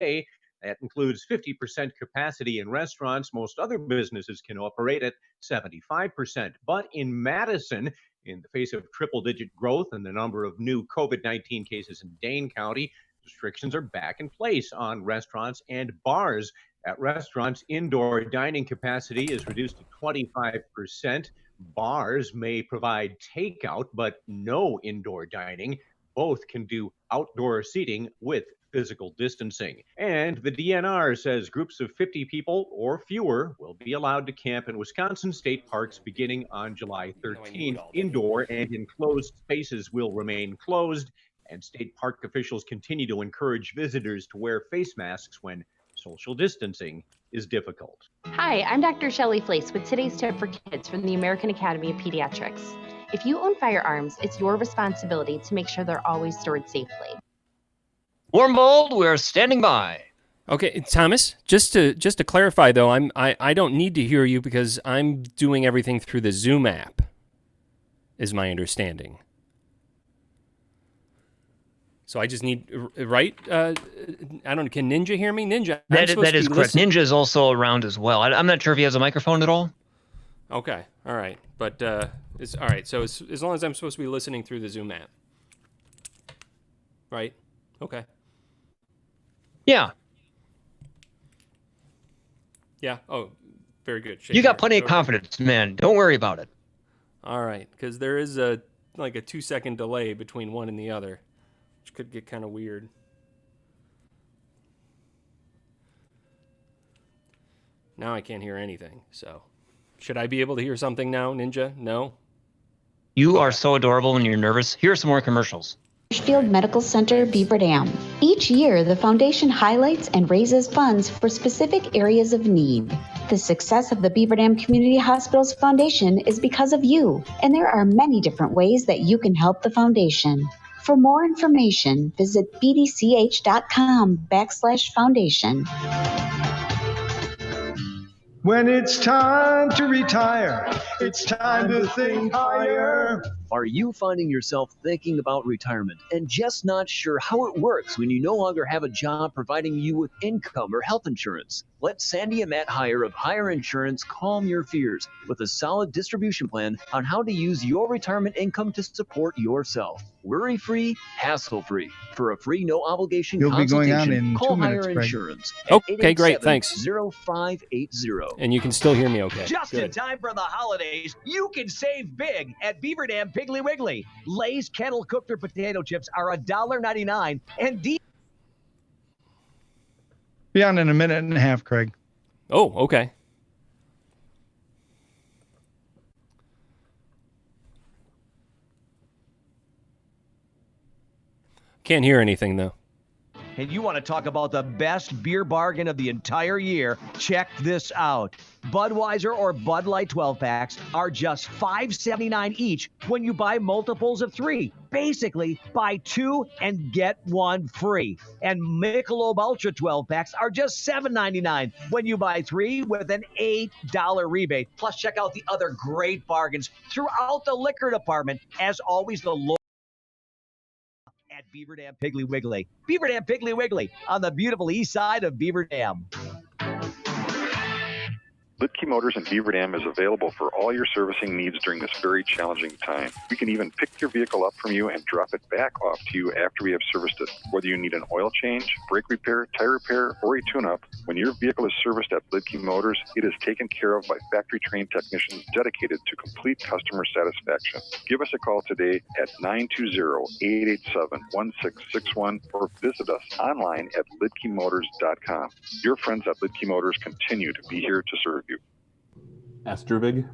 day. That includes 50% capacity in restaurants. Most other businesses can operate at 75%. But in Madison, in the face of triple-digit growth in the number of new COVID-19 cases in Dane County, restrictions are back in place on restaurants and bars. At restaurants, indoor dining capacity is reduced to 25%. Bars may provide takeout, but no indoor dining. Both can do outdoor seating with physical distancing. And the DNR says groups of 50 people or fewer will be allowed to camp in Wisconsin state parks beginning on July 13th. Indoor and enclosed spaces will remain closed, and state park officials continue to encourage visitors to wear face masks when social distancing is difficult. Hi, I'm Dr. Shelley Flace with today's tip for kids from the American Academy of Pediatrics. If you own firearms, it's your responsibility to make sure they're always stored safely. Warmbold, we're standing by. Okay, Thomas, just to clarify though, I don't need to hear you because I'm doing everything through the Zoom app, is my understanding. So I just need, right? I don't know, can Ninja hear me? Ninja, that is correct. Ninja is also around as well. I'm not sure if he has a microphone at all. Okay, all right. But, it's all right, so as long as I'm supposed to be listening through the Zoom app. Right? Okay. Yeah. Yeah, oh, very good. You got plenty of confidence, man. Don't worry about it. All right, because there is a 2-second delay between one and the other, which could get kind of weird. Now I can't hear anything, so. Should I be able to hear something now, Ninja? No? You are so adorable when you're nervous. Here are some more commercials. Field Medical Center, Beaver Dam. Each year, the foundation highlights and raises funds for specific areas of need. The success of the Beaver Dam Community Hospitals Foundation is because of you, and there are many different ways that you can help the foundation. For more information, visit bdch.com/foundation. When it's time to retire, it's time to think higher. Are you finding yourself thinking about retirement and just not sure how it works when you no longer have a job providing you with income or health insurance? Let Sandy and Matt Heyer of Heyer Insurance calm your fears with a solid distribution plan on how to use your retirement income to support yourself. Worry-free, hassle-free. For a free, no-obligation consultation, call Heyer Insurance. Okay, great, thanks. 0580. And you can still hear me okay. Just in time for the holidays, you can save big at Beaver Dam Piggly Wiggly. Lay's kettle cooked or potato chips are $1.99 and Be on in a minute and a half, Craig. Oh, okay. Can't hear anything, though. And you want to talk about the best beer bargain of the entire year? Check this out. Budweiser or Bud Light 12-packs are just $5.79 each when you buy multiples of 3. Basically, buy 2 and get 1 free. And Michelob Ultra 12-packs are just $7.99 when you buy 3 with an $8 rebate. Plus, check out the other great bargains throughout the liquor department. As always, the low at Beaver Dam Piggly Wiggly. Beaver Dam Piggly Wiggly on the beautiful east side of Beaver Dam. Lidke Motors in Beaver Dam is available for all your servicing needs during this very challenging time. We can even pick your vehicle up from you and drop it back off to you after we have serviced it. Whether you need an oil change, brake repair, tire repair, or a tune-up, when your vehicle is serviced at Lidke Motors, it is taken care of by factory-trained technicians dedicated to complete customer satisfaction. Give us a call today at 920-887-1661 or visit us online at lidkemotors.com. Your friends at Lidke Motors continue to be here to serve you. Astrubig.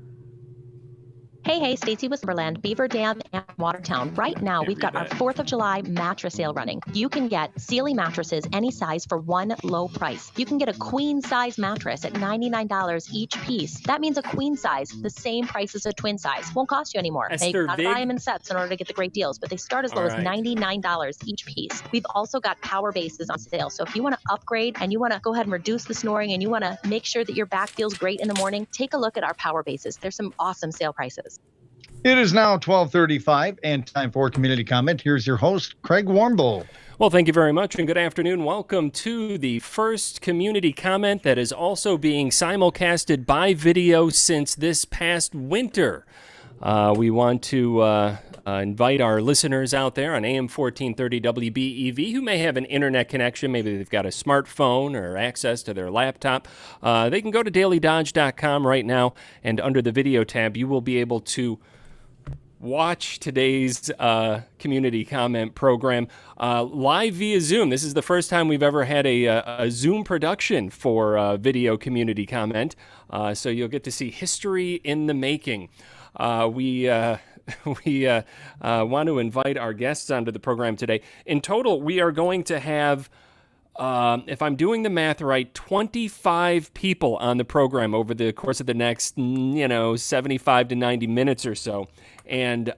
Hey, Stacy with Timberland, Beaver Dam, and Watertown. Right now, we've got our 4th of July mattress sale running. You can get Sealy mattresses any size for one low price. You can get a queen size mattress at $99 each piece. That means a queen size, the same price as a twin size. Won't cost you anymore. You gotta buy them in sets in order to get the great deals, but they start as low as $99 each piece. We've also got power bases on sale. So if you want to upgrade and you want to go ahead and reduce the snoring and you want to make sure that your back feels great in the morning, take a look at our power bases. There's some awesome sale prices. It is now 12:35 and time for community comment. Here's your host, Craig Warmbold. Well, thank you very much, and good afternoon. Welcome to the first community comment that is also being simulcasted by video since this past winter. We want to invite our listeners out there on AM 1430 WBEV who may have an internet connection. Maybe they've got a smartphone or access to their laptop. They can go to dailydodge.com right now, and under the video tab, you will be able to watch today's community comment program live via Zoom. This is the first time we've ever had a Zoom production for video community comment, so you'll get to see history in the making. We want to invite our guests onto the program today. In total, we are going to have, if I'm doing the math right, 25 people on the program over the course of the next, 75 to 90 minutes or so. And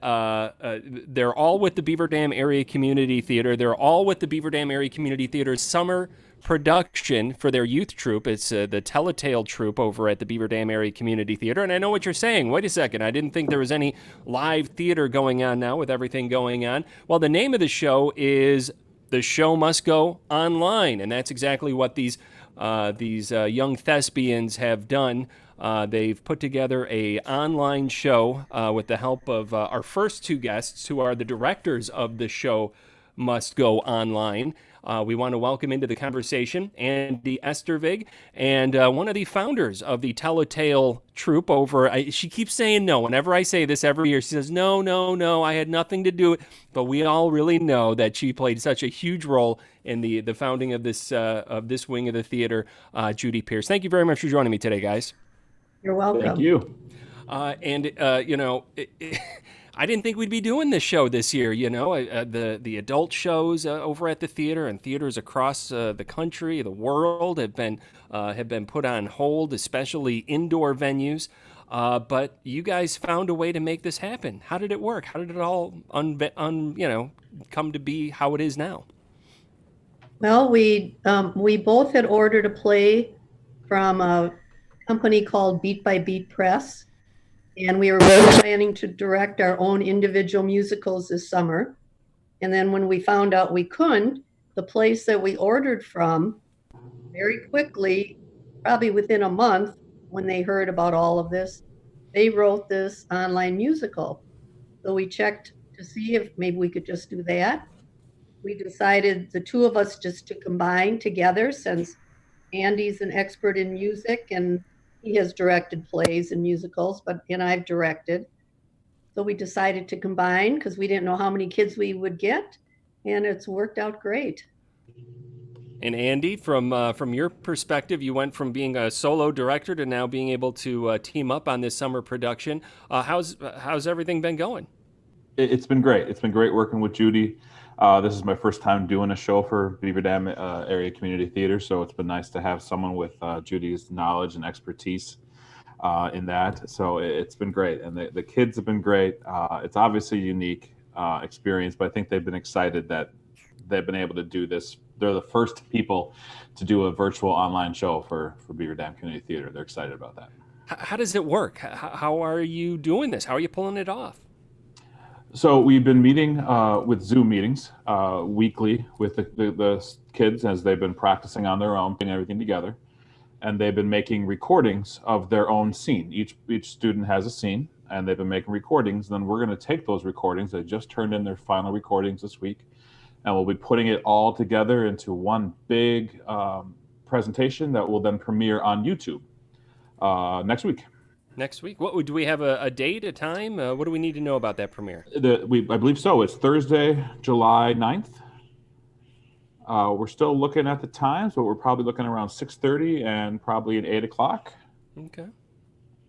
they're all with the Beaver Dam Area Community Theater. They're all with the Beaver Dam Area Community Theater's summer production for their youth troupe. It's the Telltale troupe over at the Beaver Dam Area Community Theater. And I know what you're saying. Wait a second. I didn't think there was any live theater going on now with everything going on. Well, the name of the show is The Show Must Go Online. And that's exactly what these young thespians have done. They've put together an online show with the help of our first two guests, who are the directors of The Show Must Go Online. We want to welcome into the conversation Andy Estervig, and one of the founders of the Telltale troupe over. She keeps saying no. Whenever I say this every year, she says, no, I had nothing to do with it. But we all really know that she played such a huge role in the founding of this wing of the theater, Judy Pierce. Thank you very much for joining me today, guys. You're welcome. Thank you. I didn't think we'd be doing this show this year. The adult shows over at the theater and theaters across the country, the world, have been put on hold, especially indoor venues. But you guys found a way to make this happen. How did it work? How did it all come to be how it is now? Well, we both had ordered a play from a company called Beat by Beat Press, and we were planning to direct our own individual musicals this summer. And then when we found out we couldn't, the place that we ordered from, very quickly, probably within a month, when they heard about all of this, they wrote this online musical. So we checked to see if maybe we could just do that. We decided, the two of us, just to combine together, since Andy's an expert in music and he has directed plays and musicals, and I've directed. So we decided to combine because we didn't know how many kids we would get, and it's worked out great. And Andy, from your perspective, you went from being a solo director to now being able to team up on this summer production. How's everything been going? It's been great. It's been great working with Judy. This is my first time doing a show for Beaver Dam Area Community Theater, so it's been nice to have someone with Judy's knowledge and expertise in that. So it's been great, and the kids have been great. It's obviously a unique experience, but I think they've been excited that they've been able to do this. They're the first people to do a virtual online show for Beaver Dam Community Theater. They're excited about that. How does it work? How are you doing this? How are you pulling it off? So we've been meeting with Zoom meetings weekly with the kids as they've been practicing on their own, putting everything together. And they've been making recordings of their own scene. Each student has a scene, and they've been making recordings. Then we're going to take those recordings. They just turned in their final recordings this week. And we'll be putting it all together into one big presentation that will then premiere on YouTube next week. Next week? Do we have a date, a time? What do we need to know about that premiere? I believe so. It's Thursday, July 9th. We're still looking at the times, but we're probably looking around 6:30 and probably at 8 o'clock. Okay.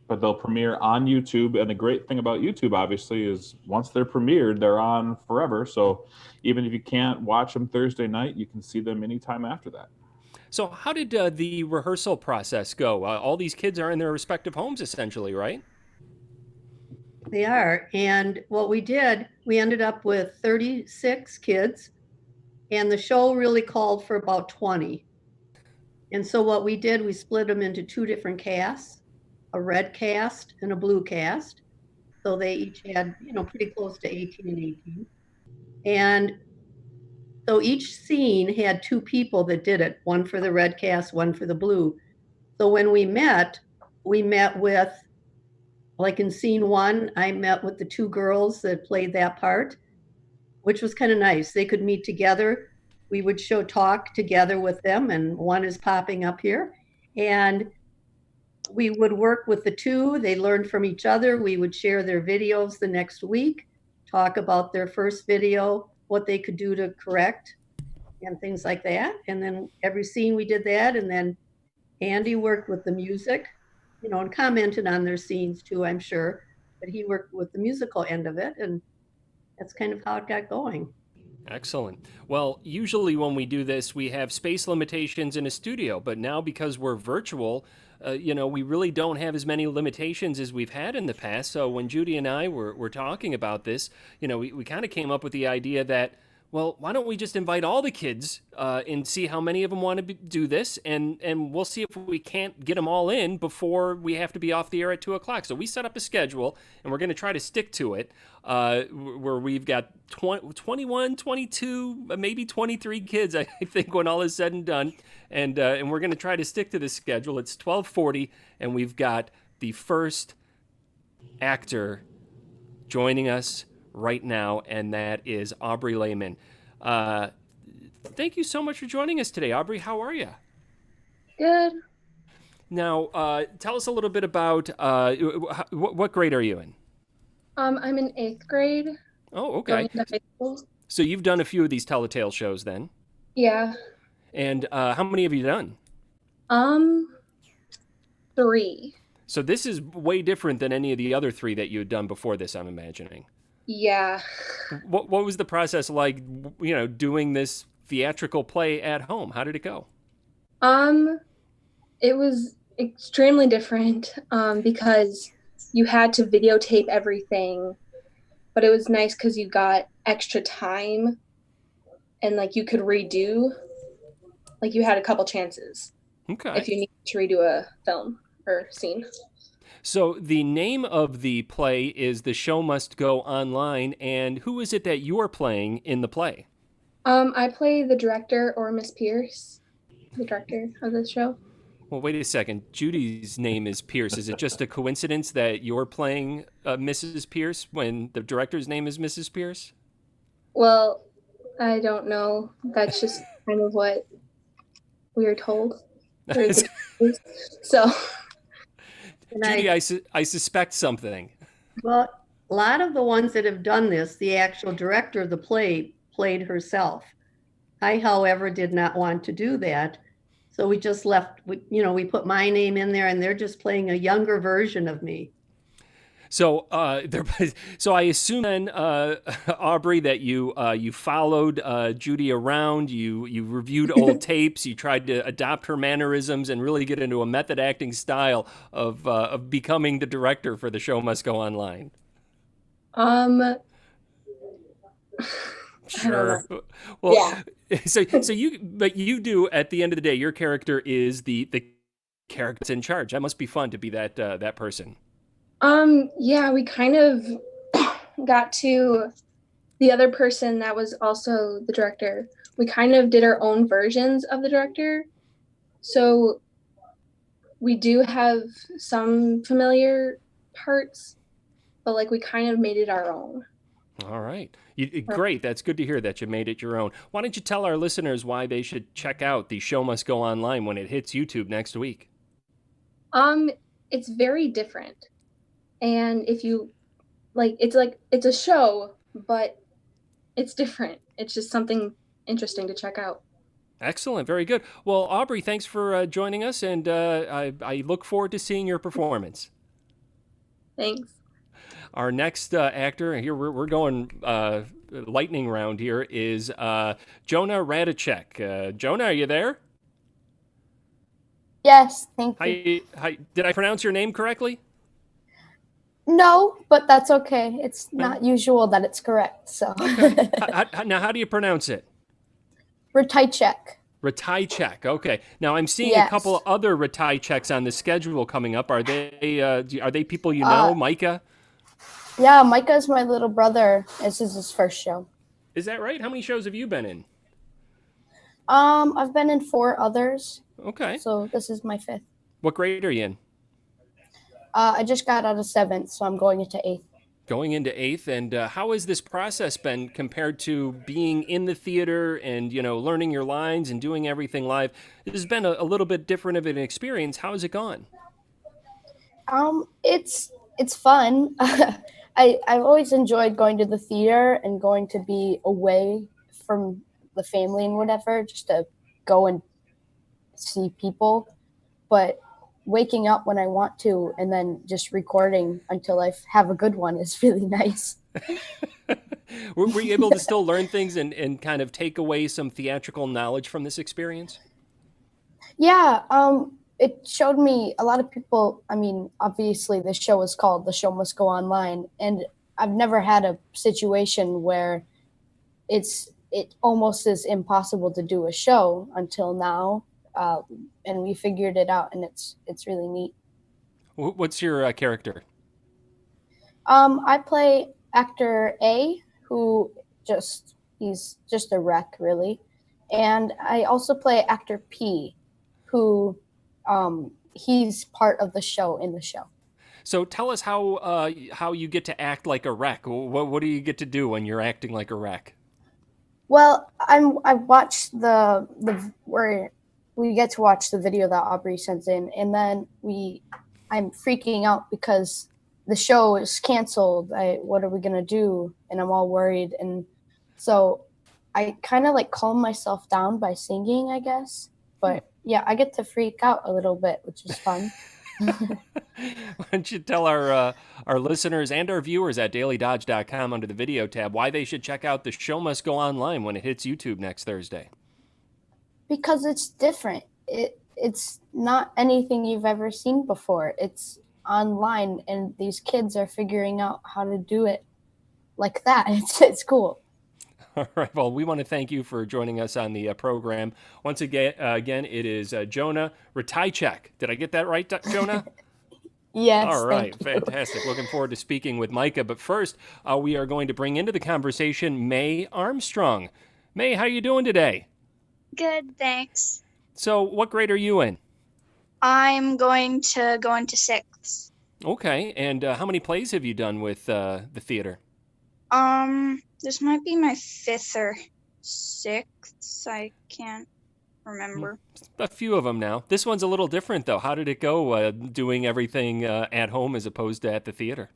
But they'll premiere on YouTube. And the great thing about YouTube, obviously, is once they're premiered, they're on forever. So even if you can't watch them Thursday night, you can see them anytime after that. So how did the rehearsal process go? All these kids are in their respective homes, essentially, right? They are. And what we did, we ended up with 36 kids, and the show really called for about 20. And so what we did, we split them into two different casts, a red cast and a blue cast. So they each had, pretty close to 18 and 18. And So each scene had two people that did it, one for the red cast, one for the blue. So when we met with, like in scene one, I met with the two girls that played that part, which was kind of nice. They could meet together. We would talk together with them, and one is popping up here. And we would work with the two. They learned from each other. We would share their videos the next week, talk about their first video, what they could do to correct, and things like that. And then every scene we did that. And then Andy worked with the music, and commented on their scenes too, I'm sure. But he worked with the musical end of it. And that's kind of how it got going. Excellent. Well, usually when we do this, we have space limitations in a studio, but now because we're virtual, we really don't have as many limitations as we've had in the past. So when Judy and I were talking about this, we kind of came up with the idea that, well, why don't we just invite all the kids and see how many of them want to do this, and we'll see if we can't get them all in before we have to be off the air at 2 o'clock. So we set up a schedule, and we're going to try to stick to it, where we've got 21, 22, maybe 23 kids, I think, when all is said and done, and we're going to try to stick to this schedule. It's 12:40, and we've got the first actor joining us right now, and that is Aubrey Layman. Thank you so much for joining us today, Aubrey. How are you? Good. Now, tell us a little bit about what grade are you in? I'm in 8th grade. Oh, okay. Going to high school. So you've done a few of these Telltale shows then? Yeah. And how many have you done? 3. So this is way different than any of the other 3 that you had done before this, I'm imagining. Yeah. What was the process like, doing this theatrical play at home? How did it go? It was extremely different because you had to videotape everything, but it was nice because you got extra time and you could redo. You had a couple chances. Okay. If you needed to redo a film or scene. So the name of the play is The Show Must Go Online, and who is it that you're playing in the play? I play the director, or Miss Pierce, the director of the show. Well, wait a second. Judy's name is Pierce. Is it just a coincidence that you're playing Mrs. Pierce when the director's name is Mrs. Pierce? Well, I don't know. That's just kind of what we are told. So... Judy, I suspect something. Well, a lot of the ones that have done this, the actual director of the play played herself. I, however, did not want to do that. So we just left, we put my name in there, and they're just playing a younger version of me. So, so I assume then, Aubrey, that you followed Judy around. You reviewed old tapes. You tried to adopt her mannerisms and really get into a method acting style of becoming the director for The Show Must Go Online. Sure. Well, yeah. So you do, at the end of the day, your character is the character that's in charge. That must be fun to be that person. Yeah, we kind of got to the other person that was also the director. We kind of did our own versions of the director. So we do have some familiar parts, but we kind of made it our own. All right. Great. That's good to hear that you made it your own. Why don't you tell our listeners why they should check out The Show Must Go Online when it hits YouTube next week? It's very different. And if you it's a show, but it's different. It's just something interesting to check out. Excellent. Very good. Well, Aubrey, thanks for joining us, and I look forward to seeing your performance. Thanks. Our next actor, here we're going lightning round here, is Jonah Radicek. Jonah, are you there? Yes, thank you. Hi. Did I pronounce your name correctly? No, but that's okay. It's not usual that it's correct. So. Okay. Now, how do you pronounce it? Radicek. Radicek. Okay. Now I'm seeing a couple of other Radiceks on the schedule coming up. Are they people you know? Micah? Yeah, Micah's my little brother. This is his first show. Is that right? How many shows have you been in? I've been in 4 others. Okay. So this is my 5th. What grade are you in? I just got out of 7th, so I'm going into 8th. Going into 8th, and how has this process been compared to being in the theater and, learning your lines and doing everything live? It has been a little bit different of an experience. How has it gone? It's fun. I've always enjoyed going to the theater and going to be away from the family and whatever, just to go and see people. But waking up when I want to and then just recording until I have a good one is really nice. Were you able to still learn things and kind of take away some theatrical knowledge from this experience? Yeah, it showed me a lot of people. I mean, obviously the show is called The Show Must Go Online, and I've never had a situation where it almost is impossible to do a show until now. And we figured it out, and it's really neat. What's your character? I play actor A, who he's just a wreck, really. And I also play actor P, who he's part of the show in the show. So tell us how you get to act like a wreck. What do you get to do when you're acting like a wreck? Well, I watched where we get to watch the video that Aubrey sends in, and then I'm freaking out because the show is canceled. What are we gonna do? And I'm all worried, and so I kind of like calm myself down by singing, I guess. But yeah, I get to freak out a little bit, which is fun. Why don't you tell our listeners and our viewers at dailydodge.com under the video tab why they should check out The Show Must Go Online when it hits YouTube next Thursday? Because it's different. It's not anything you've ever seen before. It's online, and these kids are figuring out how to do it like that. It's cool. All right. Well, we want to thank you for joining us on the program. Once again, it is Jonah Ratajczak. Did I get that right, Jonah? Yes. All right. Fantastic. Looking forward to speaking with Micah. But first, we are going to bring into the conversation May Armstrong. May, how you doing today? Good, thanks. So what grade are you in? I'm going to go into 6th. Okay. And how many plays have you done with the theater? This might be my 5th or 6th. I can't remember. A few of them now. This one's a little different, though. How did it go doing everything at home as opposed to at the theater?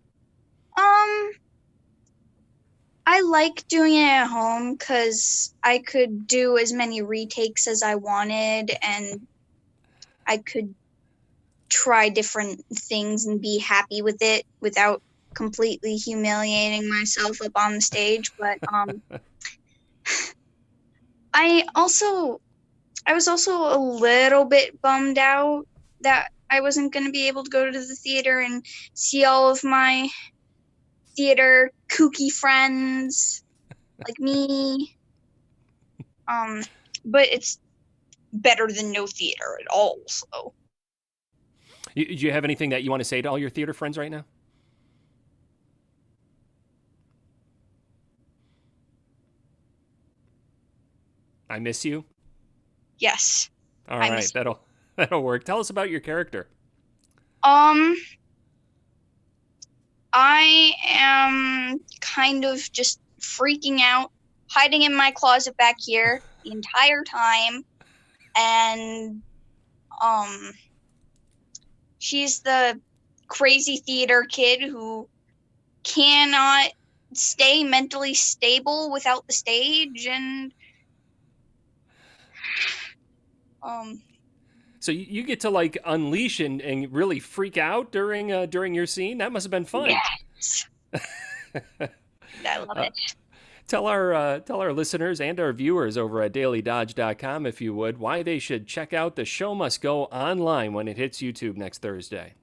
I like doing it at home because I could do as many retakes as I wanted, and I could try different things and be happy with it without completely humiliating myself up on the stage. But I was also a little bit bummed out that I wasn't going to be able to go to the theater and see all of my theater kooky friends like me. But it's better than no theater at all. So, Do you have anything that you want to say to all your theater friends right now? I miss you. Yes. All right, that'll work. Tell us about your character. I am kind of just freaking out, hiding in my closet back here the entire time, and she's the crazy theater kid who cannot stay mentally stable without the stage, and So you get to like unleash and really freak out during your scene. That must have been fun. Yes. I love it. Tell our listeners and our viewers over at dailydodge.com, if you would, why they should check out The Show Must Go Online when it hits YouTube next Thursday.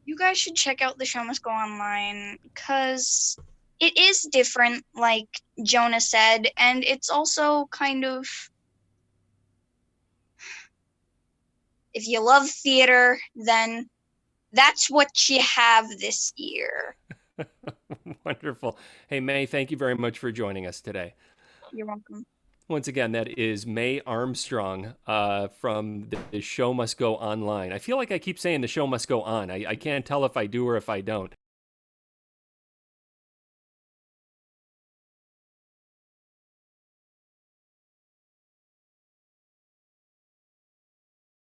You guys should check out The Show Must Go Online because it is different, like Jonah said, and it's also kind of, if you love theater, then that's what you have this year. Wonderful. Hey, May, thank you very much for joining us today. You're welcome. Once again, that is Mae Armstrong from The Show Must Go Online. I feel like I keep saying The Show Must Go On. I can't tell if I do or if I don't.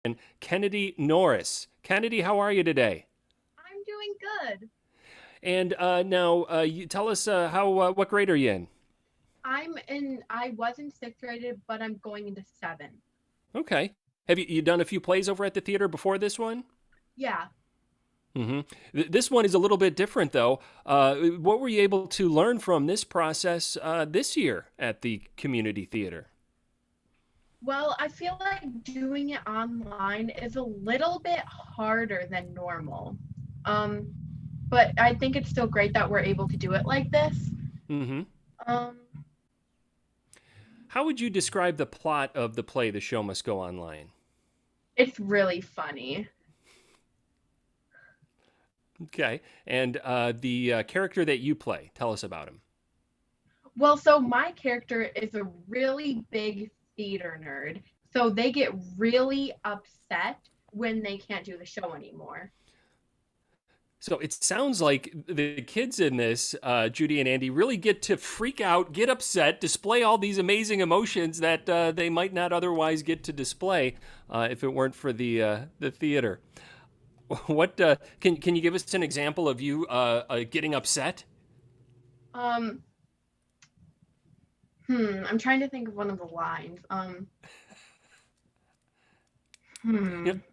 And Kennedy Norris. Kennedy, how are you today? I'm doing good. And now, you tell us what grade are you in? I was in 6th grade, but I'm going into 7th. Okay. Have you done a few plays over at the theater before this one? Yeah. This one is a little bit different, though. What were you able to learn from this process this year at the community theater? Well, I feel like doing it online is a little bit harder than normal. But I think it's still great that we're able to do it like this. How would you describe the plot of the play The Show Must Go Online? It's really funny. Okay. And the character that you play, tell us about him. Well, so my character is a really big theater nerd. So they get really upset when they can't do the show anymore. So it sounds like the kids in this, Judy and Andy, really get to freak out, get upset, display all these amazing emotions that they might not otherwise get to display if it weren't for the theater. What can you give us an example of you getting upset? I'm trying to think of one of the lines.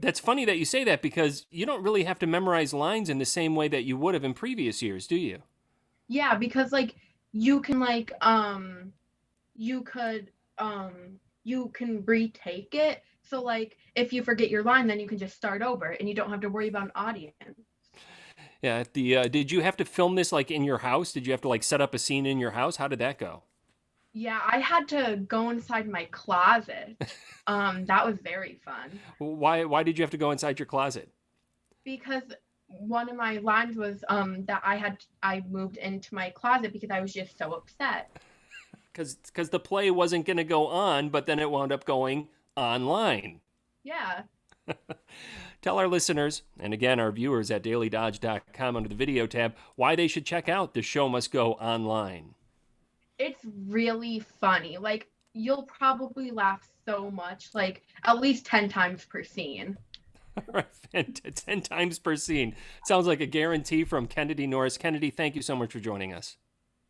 That's funny that you say that because you don't really have to memorize lines in the same way that you would have in previous years, do you? Yeah, because like you can retake it. So like if you forget your line, then you can just start over and you don't have to worry about an audience. Yeah. Did you have to film this like in your house? Did you have to like set up a scene in your house? How did that go? Yeah, I had to go inside my closet. That was very fun. Why did you have to go inside your closet? Because one of my lines was that I moved into my closet because I was just so upset. Because the play wasn't going to go on, but then it wound up going online. Yeah. Tell our listeners, and again our viewers at dailydodge.com under the video tab, why they should check out The Show Must Go Online. It's really funny. Like, you'll probably laugh so much, like at least 10 times per scene. 10 times per scene. Sounds like a guarantee from Kennedy Norris. Kennedy, thank you so much for joining us.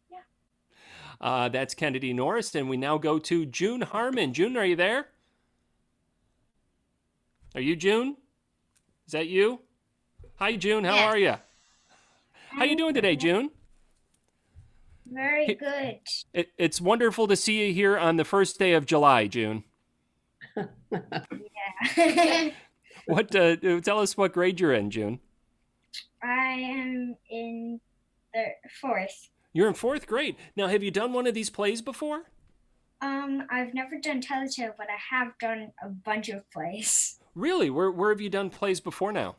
Yeah. That's Kennedy Norris, and we now go to June Harmon. June, are you there? Are you June? Is that you? Hi, June. How are you? How you doing today, June? Very good. It's wonderful to see you here on the first day of July, June. Yeah. Tell us what grade you're in, June. I am in the 4th. You're in 4th grade. Now, have you done one of these plays before? I've never done Untitled Chapter, but I have done a bunch of plays. Really? Where have you done plays before now?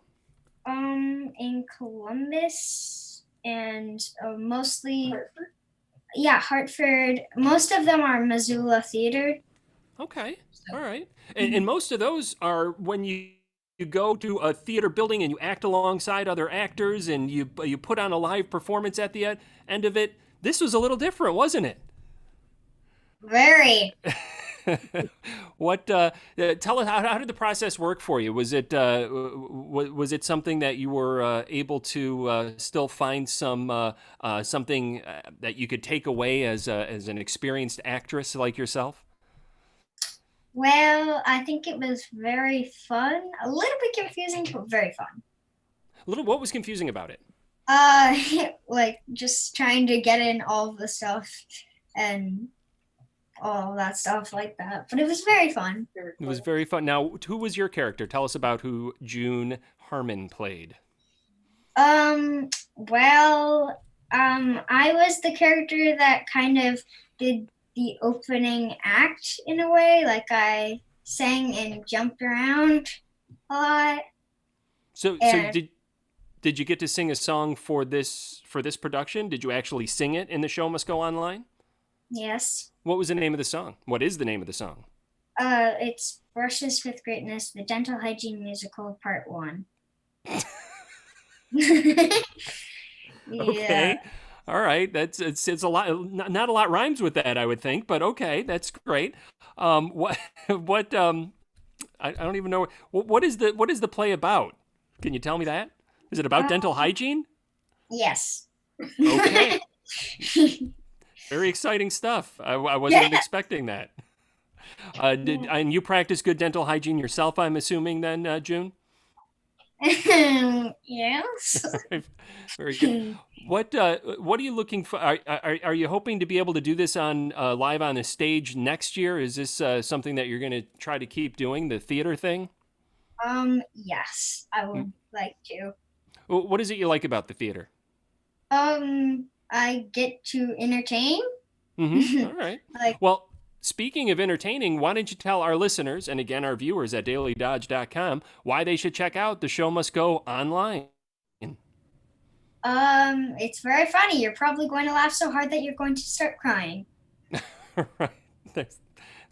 In Columbus and mostly Hartford. Yeah, Hartford. Most of them are Missoula Theater. Okay. All right. And most of those are when you go to a theater building and you act alongside other actors and you put on a live performance at the end of it. This was a little different, wasn't it? Very. Tell us how did the process work for you? Was it something that you were able to still find something that you could take away as an experienced actress like yourself? Well, I think it was very fun. A little bit confusing, but very fun. What was confusing about it? Like just trying to get in all of the stuff and all that stuff like that. But it was very fun. It was very fun. Now, who was your character? Tell us about who June Harmon played. I was the character that kind of did the opening act in a way. Like I sang and jumped around a lot. So did you get to sing a song for this production? Did you actually sing it in The Show Must Go Online? Yes. What was the name of the song? What is the name of the song? It's Brushes with Greatness, the Dental Hygiene Musical, Part 1. Okay. All right. It's a lot. Not a lot rhymes with that, I would think, but okay, that's great. What I don't even know what is the play about? Can you tell me that? Is it about dental hygiene? Yes. Okay. Very exciting stuff. I wasn't expecting that. And you practice good dental hygiene yourself, I'm assuming, then, June? Yes. Very good. What are you looking for? Are you hoping to be able to do this on live on a stage next year? Is this something that you're going to try to keep doing, the theater thing? Yes, I would like to. What is it you like about the theater? I get to entertain. Mm-hmm. All right. Well, speaking of entertaining, why don't you tell our listeners, and again our viewers at dailydodge.com, why they should check out The Show Must Go Online? It's very funny. You're probably going to laugh so hard that you're going to start crying. Right.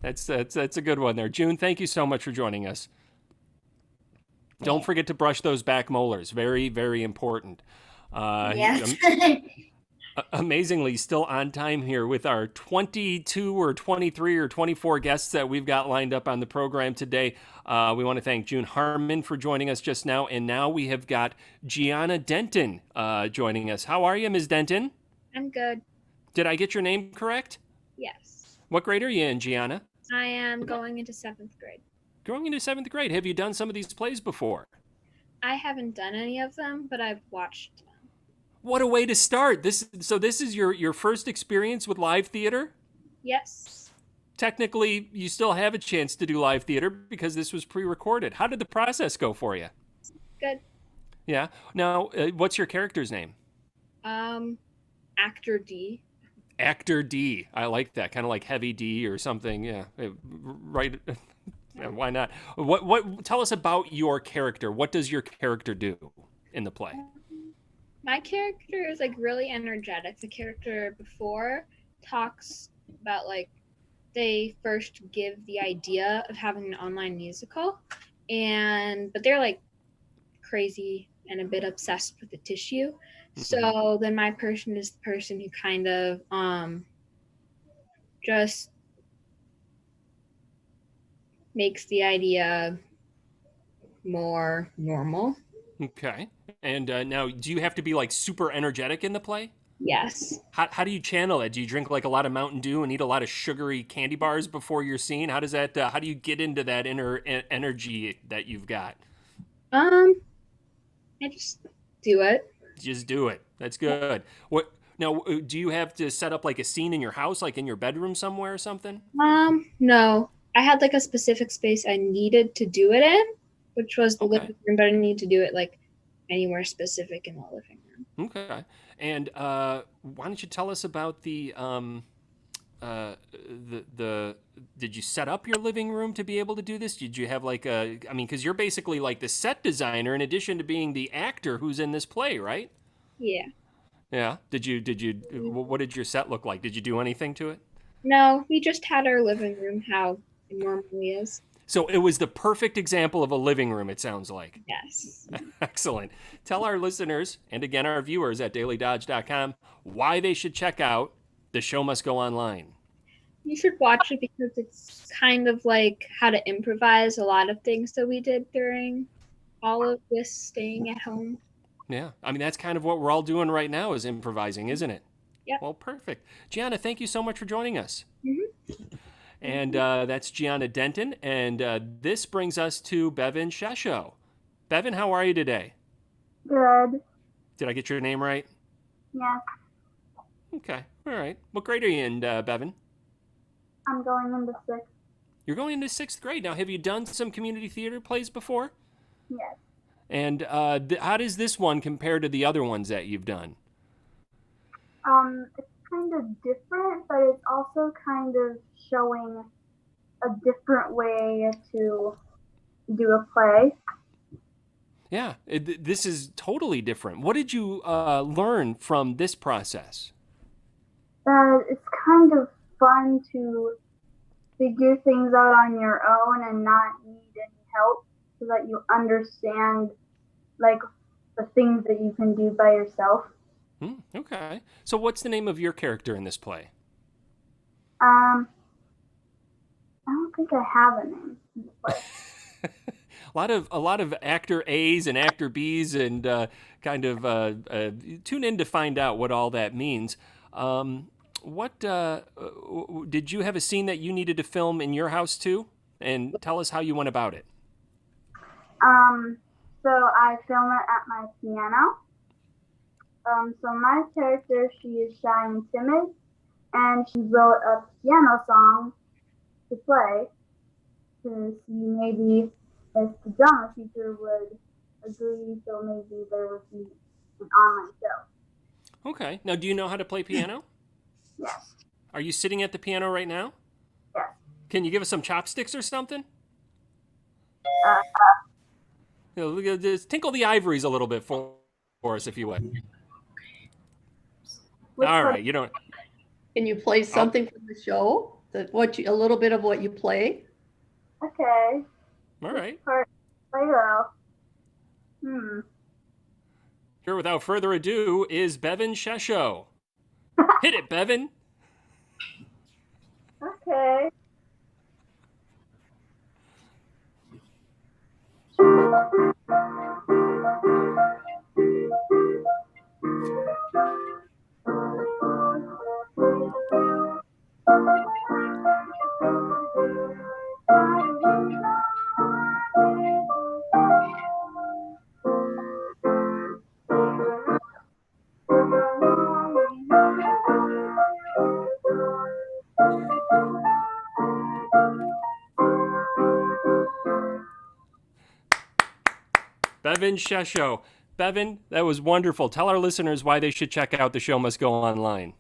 That's a good one there. June, thank you so much for joining us. Don't forget to brush those back molars. Very, very important. Yes. Amazingly, still on time here with our 22 or 23 or 24 guests that we've got lined up on the program today. We want to thank June Harmon for joining us just now. And now we have got Gianna Denton joining us. How are you, Ms. Denton? I'm good. Did I get your name correct? Yes. What grade are you in, Gianna? I am going into 7th grade. Going into 7th grade. Have you done some of these plays before? I haven't done any of them, but I've watched them. What a way to start. This is your first experience with live theater? Yes. Technically, you still have a chance to do live theater because this was pre-recorded. How did the process go for you? Good. Yeah. Now, what's your character's name? Actor D. Actor D. I like that. Kind of like Heavy D or something. Yeah. Right. Yeah, why not? What? Tell us about your character. What does your character do in the play? My character is like really energetic. The character before talks about like they first give the idea of having an online musical, but they're like crazy and a bit obsessed with the tissue. So then my person is the person who kind of just makes the idea more normal. Okay. And now, do you have to be like super energetic in the play? Yes. How do you channel it? Do you drink like a lot of Mountain Dew and eat a lot of sugary candy bars before your scene? How does that? How do you get into that inner energy that you've got? I just do it. Just do it. That's good. What now? Do you have to set up like a scene in your house, like in your bedroom somewhere or something? No. I had like a specific space I needed to do it in, which was the living room, but I didn't need to do it like anywhere specific in the living room. Okay. And why don't you tell us about the did you set up your living room to be able to do this? Did you have like because you're basically like the set designer in addition to being the actor who's in this play, right? Yeah. Yeah. What did your set look like? Did you do anything to it? No, we just had our living room how it normally is. So it was the perfect example of a living room, it sounds like. Yes. Excellent. Tell our listeners, and again our viewers at dailydodge.com, why they should check out The Show Must Go Online. You should watch it because it's kind of like how to improvise a lot of things that we did during all of this staying at home. Yeah. I mean, that's kind of what we're all doing right now is improvising, isn't it? Yeah. Well, perfect. Gianna, thank you so much for joining us. Mm-hmm. And that's Gianna Denton. And this brings us to Bevan Shesho. Bevan, how are you today? Good. Did I get your name right? Yeah. Okay. All right. What grade are you in, Bevan? I'm going into 6th. You're going into 6th grade. Now, have you done some community theater plays before? Yes. And how does this one compare to the other ones that you've done? It's kind of different, but it's also kind of showing a different way to do a play. Yeah, this is totally different. What did you learn from this process? It's kind of fun to figure things out on your own and not need any help, so that you understand like the things that you can do by yourself. Okay. So what's the name of your character in this play? I don't think I have a name in the play. A lot of actor A's and actor B's, and tune in to find out what all that means. What did you have a scene that you needed to film in your house too? And tell us how you went about it. So I film it at my piano. So my character, she is shy and timid, and she wrote a piano song to play to see maybe if the drama teacher would agree, so maybe there would be an online show. Okay. Now, do you know how to play piano? Yes. Are you sitting at the piano right now? Yes. Can you give us some chopsticks or something? Just tinkle the ivories a little bit for us, if you would. All right, you don't. Can you play something from the show? A little bit of what you play? Okay. All right. Play-Doh. Here, without further ado, is Bevan Shesho. Hit it, Bevan. Okay. Bevan Shesho. Bevan, that was wonderful. Tell our listeners why they should check out The Show Must Go Online.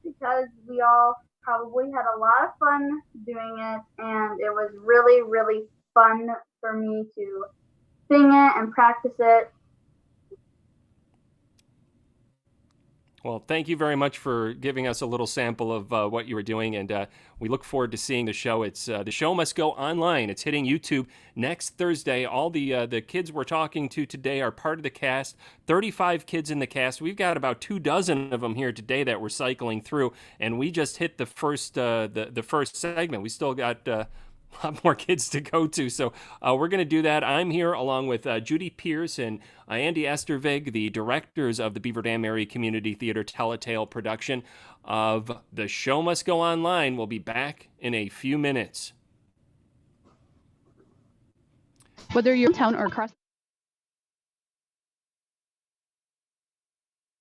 Because we all probably had a lot of fun doing it, and it was really, really fun for me to sing it and practice it. Well, thank you very much for giving us a little sample of what you were doing, and we look forward to seeing the show. It's The Show Must Go Online. It's hitting YouTube next Thursday. All the kids we're talking to today are part of the cast. 35 kids in the cast. We've got about 24 of them here today that we're cycling through, and we just hit the first the first segment. We still got a lot more kids to go to, so we're going to do that. I'm here along with Judy Pierce and Andy Estervig, the directors of the Beaver Dam Area Community Theater Tell-a-Tale production of The Show Must Go Online. We'll be back in a few minutes. Whether you're in town or across,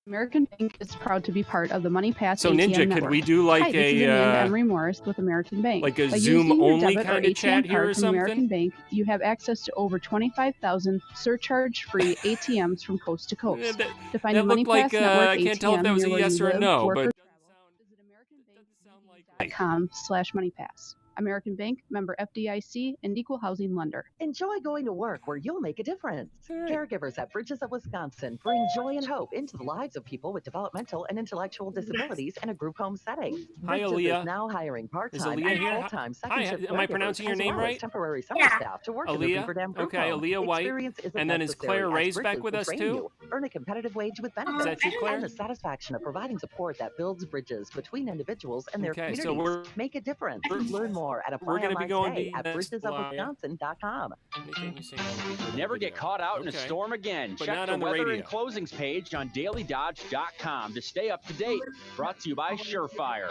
American Bank is proud to be part of the MoneyPass So ATM Ninja, network. could we do like Hi, this is Amanda a Emery Morris with American Bank. like a By Zoom using your only debit or kind of ATM chat here card or from something? American Bank, you have access to over 25,000 surcharge-free ATMs from coast to coast. To find a that looked MoneyPass like, network I can't tell if ATM that was a near where yes you or a live, no, work, but or travel, visit americanbank.com/moneypass. American Bank, member FDIC, and equal housing lender. Enjoy going to work where you'll make a difference. Caregivers at Bridges of Wisconsin bring joy and hope into the lives of people with developmental and intellectual disabilities in a group home setting. Hi, Bridges Aaliyah. is now hiring part-time Is Aaliyah and here? full-time Hi, second shift am I caregivers, pronouncing your as name well as right? temporary summer staff to work in the Aaliyah? Beaver Dam group Okay, home. Aaliyah White. Experience isn't And then is necessary, Claire as Ray's Bridges back with will us train too? you, earn a competitive wage with benefits, that you, Claire? and the satisfaction of providing support that builds bridges between individuals and their Okay, so communities. Make a difference. Learn more at we're gonna be going today to at the next bridgesofwisconsin.com. Never get caught out in a storm again. But Check not the on the weather radio. and closings page on dailydodge.com to stay up to date. Brought to you by Surefire.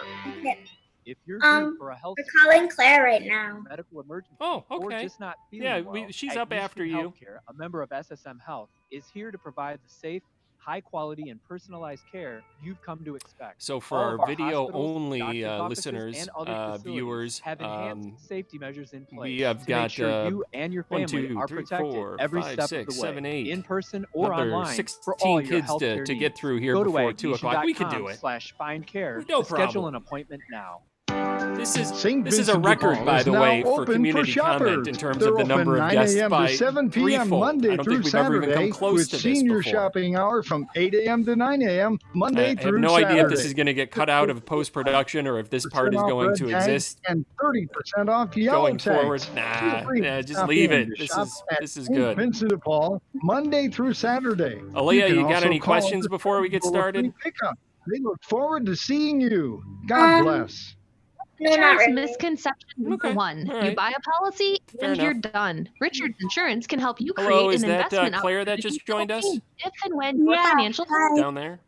If you're due for a health We're calling Claire right now. medical emergency, Oh, or okay. just not feeling Yeah, well, she's at up after Michigan you. Healthcare, a member of SSM Health, is here to provide the safe, high quality, and personalized care you've come to expect. So for All our of our video hospitals, only doctor's offices, listeners, and other facilities viewers, have enhanced safety measures in place we have to got make sure you and your family 1, 2, are 3, protected 4, every 5, step 6, of the way, 7, 8. in person or Another online, 16 for all your kids healthcare to get needs. through here Go to before 2 o'clock. We can do it. /findcare No to schedule problem. an appointment now. This is St. this is a Vincent de record, Paul by is the now way, for open community comment shoppers. in terms They're of the number open of 9 guests a.m. by to 7 p.m. threefold. Monday I don't through think we've ever even come Saturday, close with to this senior before. shopping hour from 8 a.m. to 9 a.m. Monday I through have no Saturday. idea if this is going to get cut out of post-production or if this part is off going red to tags exist and 30% off yellow going tags. forward. Feel Nah, free to just stop leave in it. to This shop is at St. St. Vincent de Paul Monday through Saturday. Aaliyah, can you got also any call questions to before we get schedule a free started? pickup. They look forward to seeing you. God bless. No, not Insurance really. misconception number one. all You right. buy a policy Fair and you're enough. done. Richards Insurance can help you Hello, create is an that investment Claire that opportunity just joined us? if and when your financial Down there?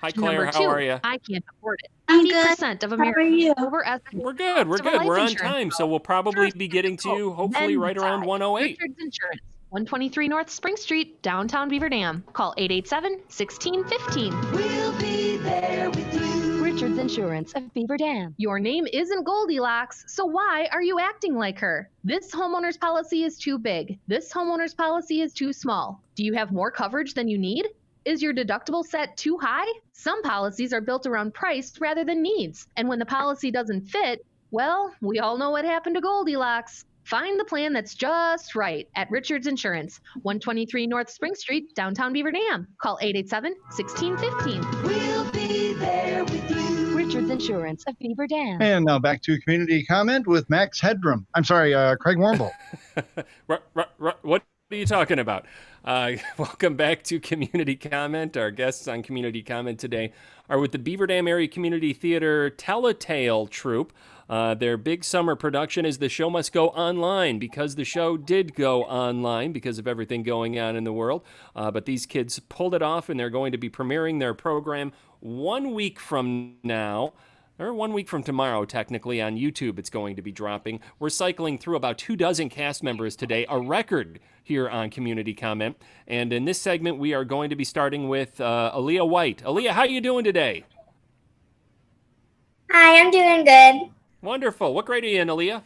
Hi, Claire. number How two, are you? I can't afford it. I'm 80% of How are Americans you? overestimate We're good. We're the cost of a good. life We're on insurance time, so we'll probably be getting to you hopefully then right around decide. 108. Richards Insurance, 123 North Spring Street, downtown Beaver Dam. Call 887-1615. We'll be there with you. Richards Insurance of Beaver Dam. Your name isn't Goldilocks, so why are you acting like her? This homeowner's policy is too big. This homeowner's policy is too small. Do you have more coverage than you need? Is your deductible set too high? Some policies are built around price rather than needs. And when the policy doesn't fit, well, we all know what happened to Goldilocks. Find the plan that's just right at Richards Insurance, 123 North Spring Street, downtown Beaver Dam. Call 887-1615. We'll be there with you. Richards Insurance of Beaver Dam. And now back to community comment with Max Headroom. I'm sorry, Craig Warmble. What are you talking about? Welcome back to Community Comment. Our guests on Community Comment today are with the Beaver Dam Area Community Theater Tell-a-Tale Troupe. Their big summer production is The Show Must Go Online, because the show did go online because of everything going on in the world. But these kids pulled it off, and they're going to be premiering their program 1 week from now. Or 1 week from tomorrow, technically, on YouTube it's going to be dropping. We're cycling through about 24 cast members today, a record here on Community Comment. And in this segment, we are going to be starting with Aaliyah White. Aaliyah, how are you doing today? Hi, I'm doing good. Wonderful. What grade are you in, Aaliyah?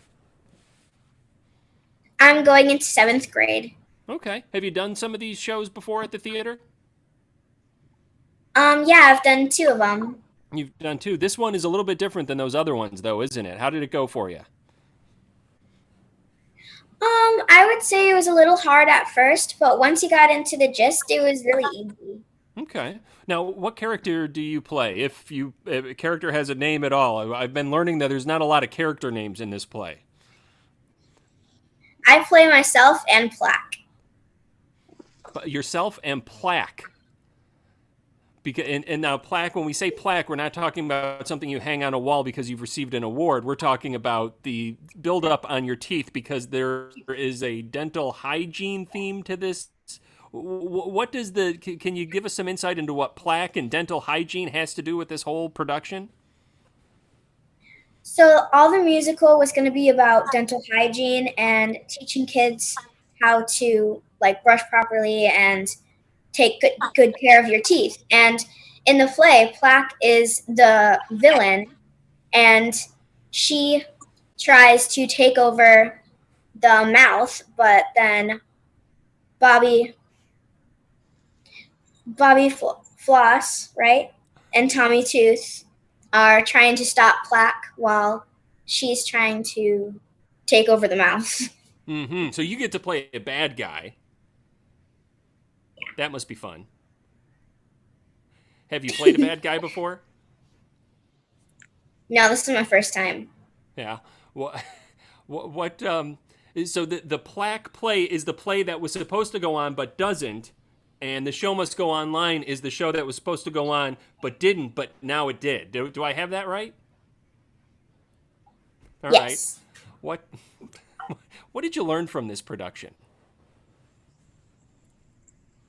I'm going into 7th grade. Okay. Have you done some of these shows before at the theater? Yeah, I've done 2 of them. You've done 2. This one is a little bit different than those other ones, though, isn't it? How did it go for you? I would say it was a little hard at first, but once you got into the gist, it was really easy. Okay. Now, what character do you play? If a character has a name at all. I've been learning that there's not a lot of character names in this play. I play myself and Plaque. Yourself and Plaque. And now Plaque, when we say Plaque, we're not talking about something you hang on a wall because you've received an award. We're talking about the buildup on your teeth because there is a dental hygiene theme to this. What does can you give us some insight into what Plaque and dental hygiene has to do with this whole production? So all the musical was going to be about dental hygiene and teaching kids how to brush properly and take good care of your teeth. And in the play, Plaque is the villain, and she tries to take over the mouth, but then Bobby Floss, right, and Tommy Tooth are trying to stop Plaque while she's trying to take over the mouth. Mm-hmm. So you get to play a bad guy. That must be fun. Have you played a bad guy before? No, this is my first time. Yeah. What so the Plaque play is the play that was supposed to go on but doesn't, and The Show Must Go Online is the show that was supposed to go on but didn't, but now it did. Do I have that right? All yes. Right. What did you learn from this production?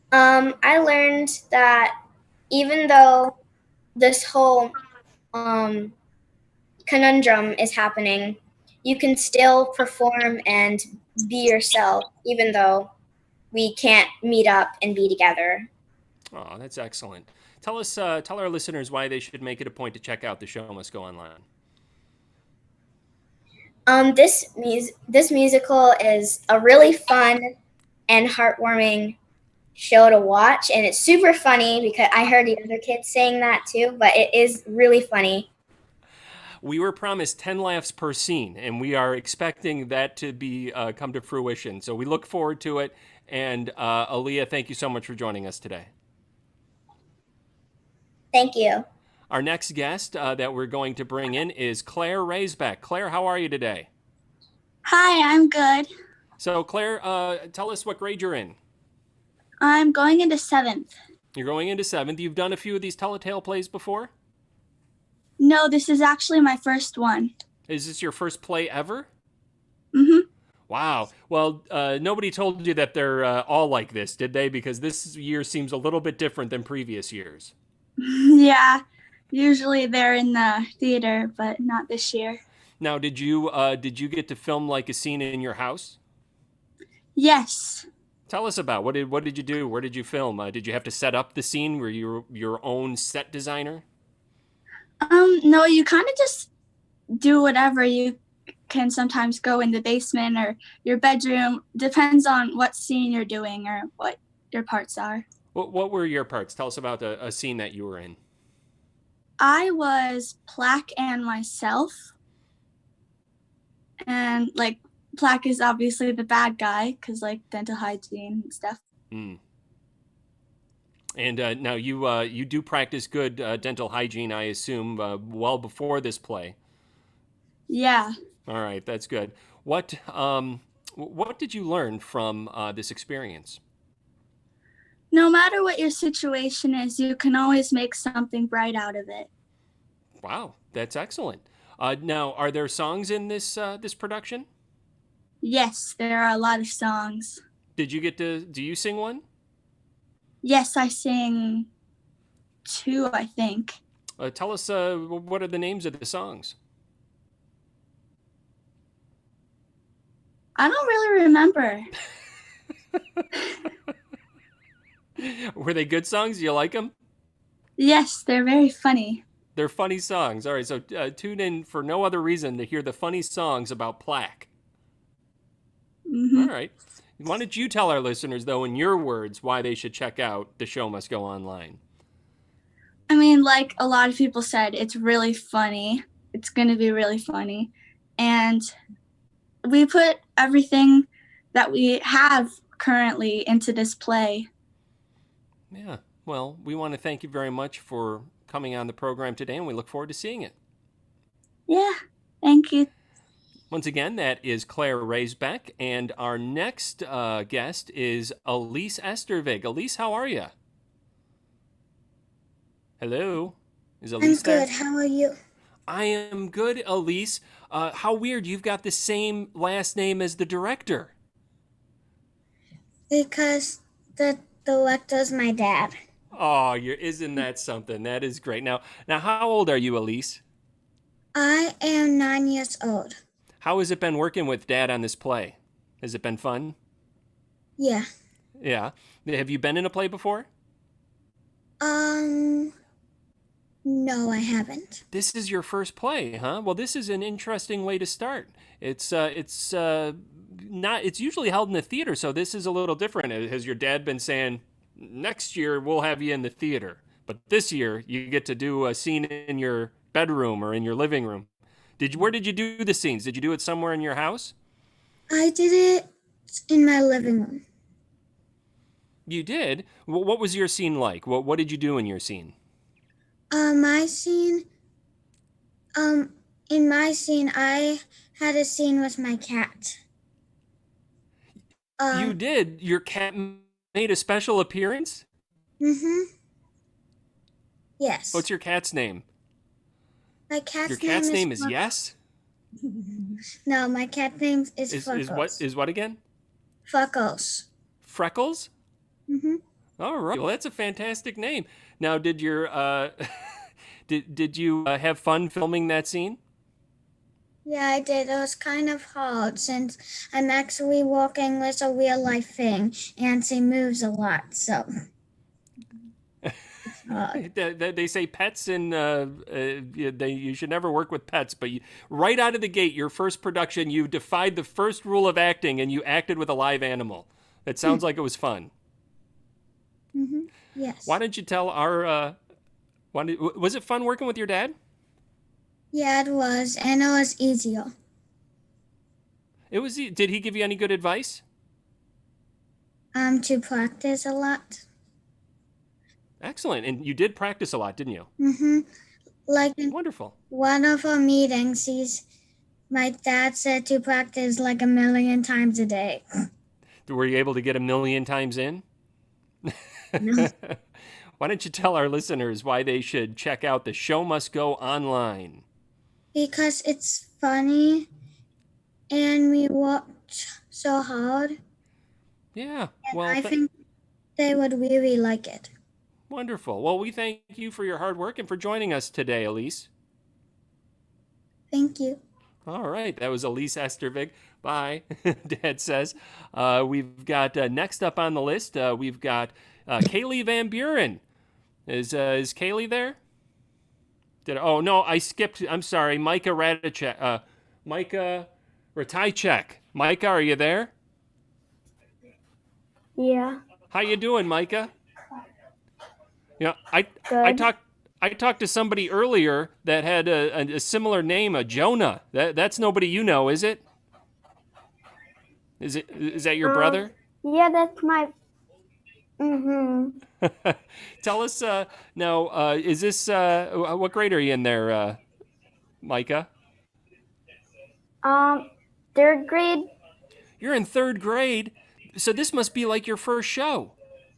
I learned that even though this whole conundrum is happening, you can still perform and be yourself, even though we can't meet up and be together. Oh, that's excellent. Tell our listeners why they should make it a point to check out The Show Must Go Online. This musical is a really fun and heartwarming show to watch, and it's super funny because I heard the other kids saying that too, but it is really funny. we were promised 10 laughs per scene, and we are expecting that to be come to fruition. So we look forward to it. And Aaliyah, thank you so much for joining us today. Thank you. Our next guest that we're going to bring in is Claire Raisbeck. Claire, how are you today? Hi, I'm good. So Claire, tell us what grade you're in. I'm going into 7th. You're going into 7th. You've done a few of these Telltale plays before? No, this is actually my first one. Is this your first play ever? Mm-hmm. Wow. Well, nobody told you that they're all like this, did they? Because this year seems a little bit different than previous years. Yeah, usually they're in the theater, but not this year. Now, did you get to film like a scene in your house? Yes. Tell us about what did you do? Where did you film? Did you have to set up the scene? Were you your own set designer? No, you kind of just do whatever. You can sometimes go in the basement or your bedroom. Depends on what scene you're doing or what your parts are. What were your parts? Tell us about a scene that you were in. I was Plaque and myself. And like Plaque is obviously the bad guy because like dental hygiene and stuff. Mm. And now you do practice good dental hygiene, I assume, well before this play. Yeah. All right, that's good. What did you learn from this experience? No matter what your situation is, you can always make something bright out of it. Wow, that's excellent. Now, are there songs in this production? Yes, there are a lot of songs. Do you sing one? Yes, I sing 2, I think. Tell us what are the names of the songs? I don't really remember. Were they good songs? Do you like them? Yes, they're very funny. They're funny songs. All right, so tune in for no other reason to hear the funny songs about Plaque. Mm-hmm. All right. Why don't you tell our listeners, though, in your words, why they should check out The Show Must Go Online? I mean, like a lot of people said, it's really funny. It's going to be really funny. And we put everything that we have currently into this play. Yeah. Well, we want to thank you very much for coming on the program today, and we look forward to seeing it. Yeah. Thank you. Once again, that is Claire Raisbeck, and our next guest is Elise Estervig. Elise, how are you? Hello? Is Elise there? I'm good. How are you? I am good, Elise. How weird, you've got the same last name as the director. Because the director's my dad. Oh, isn't that something? That is great. Now, how old are you, Elise? I am 9 years old. How has it been working with Dad on this play? Has it been fun? Yeah. Yeah. Have you been in a play before? No, I haven't. This is your first play, huh? Well, this is an interesting way to start. It's usually held in the theater, so this is a little different. Has your dad been saying, next year we'll have you in the theater, but this year you get to do a scene in your bedroom or in your living room? Where did you do the scenes? Did you do it somewhere in your house? I did it in my living room. You did? What was your scene like? What did you do in your scene? My scene, in my scene, I had a scene with my cat. You did? Your cat made a special appearance? Mm-hmm. Yes. What's your cat's name? My cat's Your cat's name is Yes? No, my cat's name is Freckles. Is what again? Freckles. Freckles? Mm-hmm. All right. Well, that's a fantastic name. Now, did your did you have fun filming that scene? Yeah, I did. It was kind of hard since I'm actually working with a real life thing and she moves a lot, so. They say pets and you should never work with pets, but right out of the gate, your first production, you defied the first rule of acting and you acted with a live animal. That sounds like it was fun. Mm-hmm. Yes. Why don't you tell our? Was it fun working with your dad? Yeah, it was, and it was easier. It was. Did he give you any good advice? To practice a lot. Excellent. And you did practice a lot, didn't you? Mm-hmm. Like in Wonderful. one of our meetings, my dad said to practice like 1,000,000 times a day. Were you able to get 1,000,000 times in? No. Why don't you tell our listeners why they should check out The Show Must Go Online? Because it's funny and we worked so hard. Yeah. And Well, I think they would really like it. Wonderful. Well, we thank you for your hard work and for joining us today, Elise. Thank you. All right. That was Elise Estervig. Bye, Dad says. We've got next up on the list, we've got Cayley Van Buren. Is Cayley there? Oh, no, I skipped. I'm sorry. Micah Ratajczak. Micah Ratajczak. Micah, are you there? Yeah. How you doing, Micah? Yeah, I talked to somebody earlier that had a similar name, a Jonah. That's nobody you know, is it? Is that your brother? Yeah, that's my. Mm-hmm. Tell us now. Is this what grade are you in there, Micah? Third grade. You're in third grade, so this must be like your first show.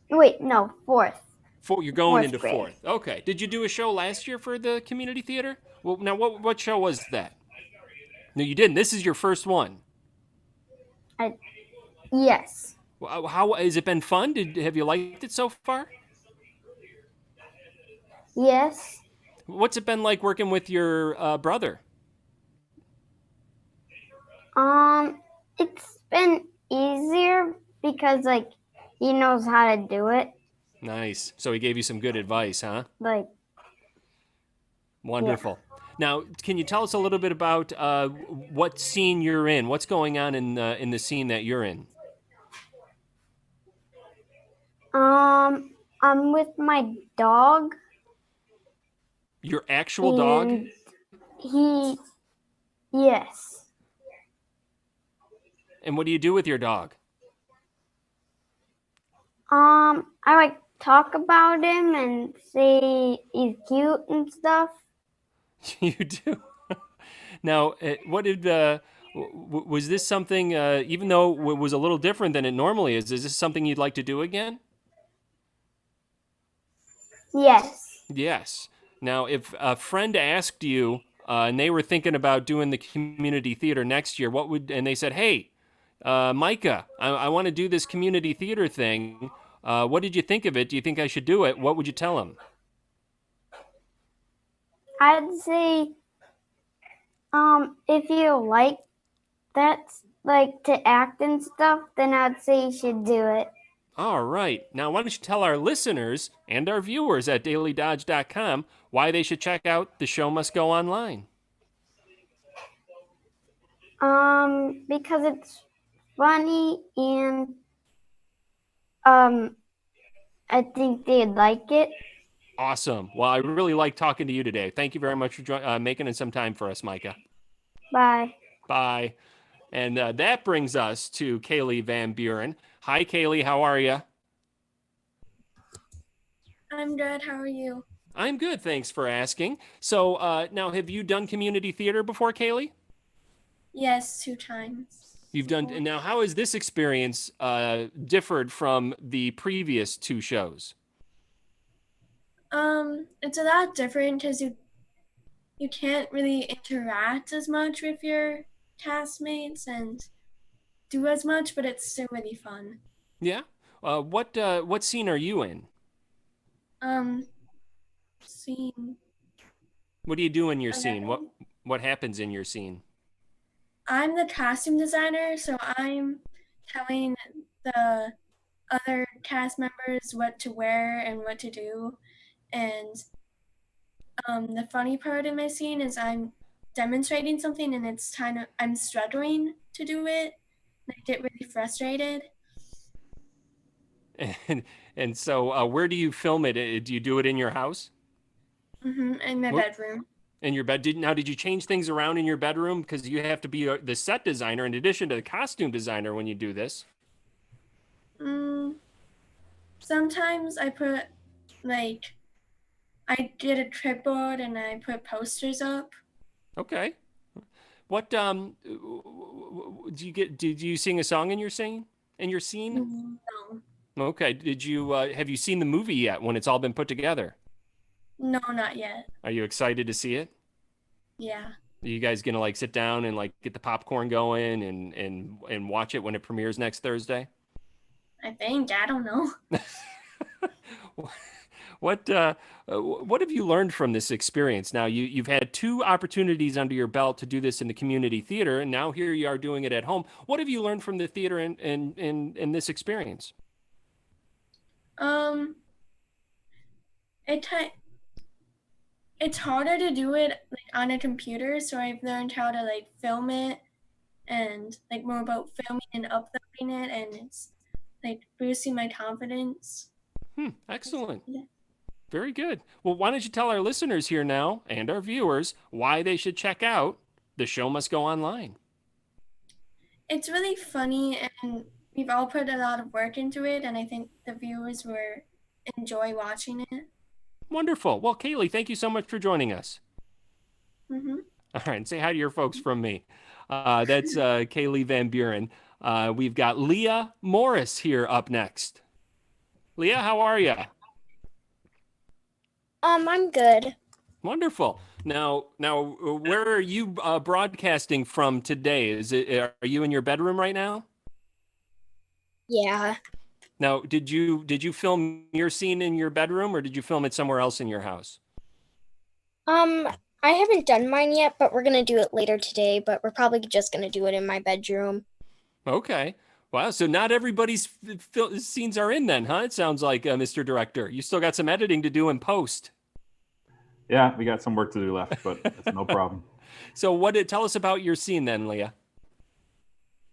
Wait, no, fourth. You're going into grade. fourth. Okay. Did you do a show last year for the community theater? Well, now what show was that? No, you didn't. This is your first one. Yes. How has it been fun? Have you liked it so far? Yes. What's it been like working with your brother? It's been easier because he knows how to do it. Nice. So he gave you some good advice, huh? Wonderful. Yeah. Now, can you tell us a little bit about what scene you're in? What's going on in the scene that you're in? I'm with my dog. Your actual dog? Yes. And what do you do with your dog? I talk about him and say he's cute and stuff. You do? Now, what did was this something? Even though it was a little different than it normally is this something you'd like to do again? Yes. Yes. Now, if a friend asked you and they were thinking about doing the community theater next year, and they said, "Hey, Micah, I want to do this community theater thing. What did you think of it? Do you think I should do it?" What would you tell them? I'd say, if you like that, to act and stuff, then I'd say you should do it. All right. Now, why don't you tell our listeners and our viewers at dailydodge.com why they should check out The Show Must Go Online? Because it's funny and I think they'd like it. Awesome. Well, I really like talking to you today. Thank you very much for making some time for us, Micah. Bye. Bye. And that brings us to Cayley Van Buren. Hi, Cayley. How are you? I'm good. How are you? I'm good. Thanks for asking. So now, have you done community theater before, Cayley? Yes, 2 times. You've done. And now, how has this experience differed from the previous 2 shows? It's a lot different because you can't really interact as much with your castmates and do as much, but it's still really fun. Yeah. What scene are you in? Scene. What do you do in your scene? What happens in your scene? I'm the costume designer, so I'm telling the other cast members what to wear and what to do. And the funny part in my scene is I'm demonstrating something and I'm struggling to do it. And I get really frustrated. And so where do you film it? Do you do it in your house? In my bedroom. In your bed. Did you change things around in your bedroom? Because you have to be the set designer in addition to the costume designer when you do this. Sometimes I put, like, I did a tripod and I put posters up. Okay. What did you sing a song in your scene? No. Okay. Did you have you seen the movie yet when it's all been put together? No, not yet. Are you excited to see it? Yeah. Are you guys gonna like sit down and like get the popcorn going and watch it when it premieres next Thursday? I think. I don't know. What have you learned from this experience? Now you've had 2 opportunities under your belt to do this in the community theater, and now here you are doing it at home. What have you learned from the theater in this experience? It's harder to do it like on a computer, so I've learned how to like film it and like more about filming and uploading it, and it's like boosting my confidence. Excellent. Very good. Well, why don't you tell our listeners here now and our viewers why they should check out The Show Must Go Online? It's really funny, and we've all put a lot of work into it, and I think the viewers will enjoy watching it. Wonderful. Well, Cayley, thank you so much for joining us. Mm-hmm. All right, and say hi to your folks from me. That's Cayley Van Buren. We've got Leah Morris here up next. Leah, how are you? I'm good. Wonderful. Now, where are you broadcasting from today? Are you in your bedroom right now? Yeah. Now, did you film your scene in your bedroom, or did you film it somewhere else in your house? I haven't done mine yet, but we're gonna do it later today, but we're probably just gonna do it in my bedroom. Okay. Wow. So not everybody's scenes are in then, huh? It sounds like, Mr. Director. You still got some editing to do in post. Yeah, we got some work to do left, but it's no problem. So tell us about your scene then, Leah?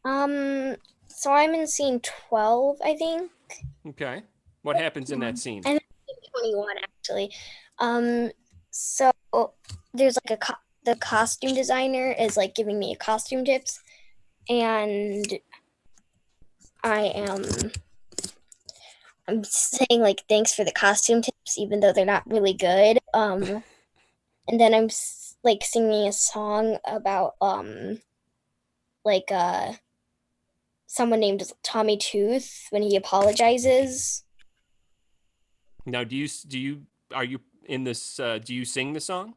So I'm in scene 12, I think. Okay. What happens in that scene? I'm in scene 21, actually. So there's like the costume designer is like giving me costume tips, and I'm saying like thanks for the costume tips, even though they're not really good. And then I'm like singing a song about someone named Tommy Tooth when he apologizes. Now, are you in this? Do you sing the song?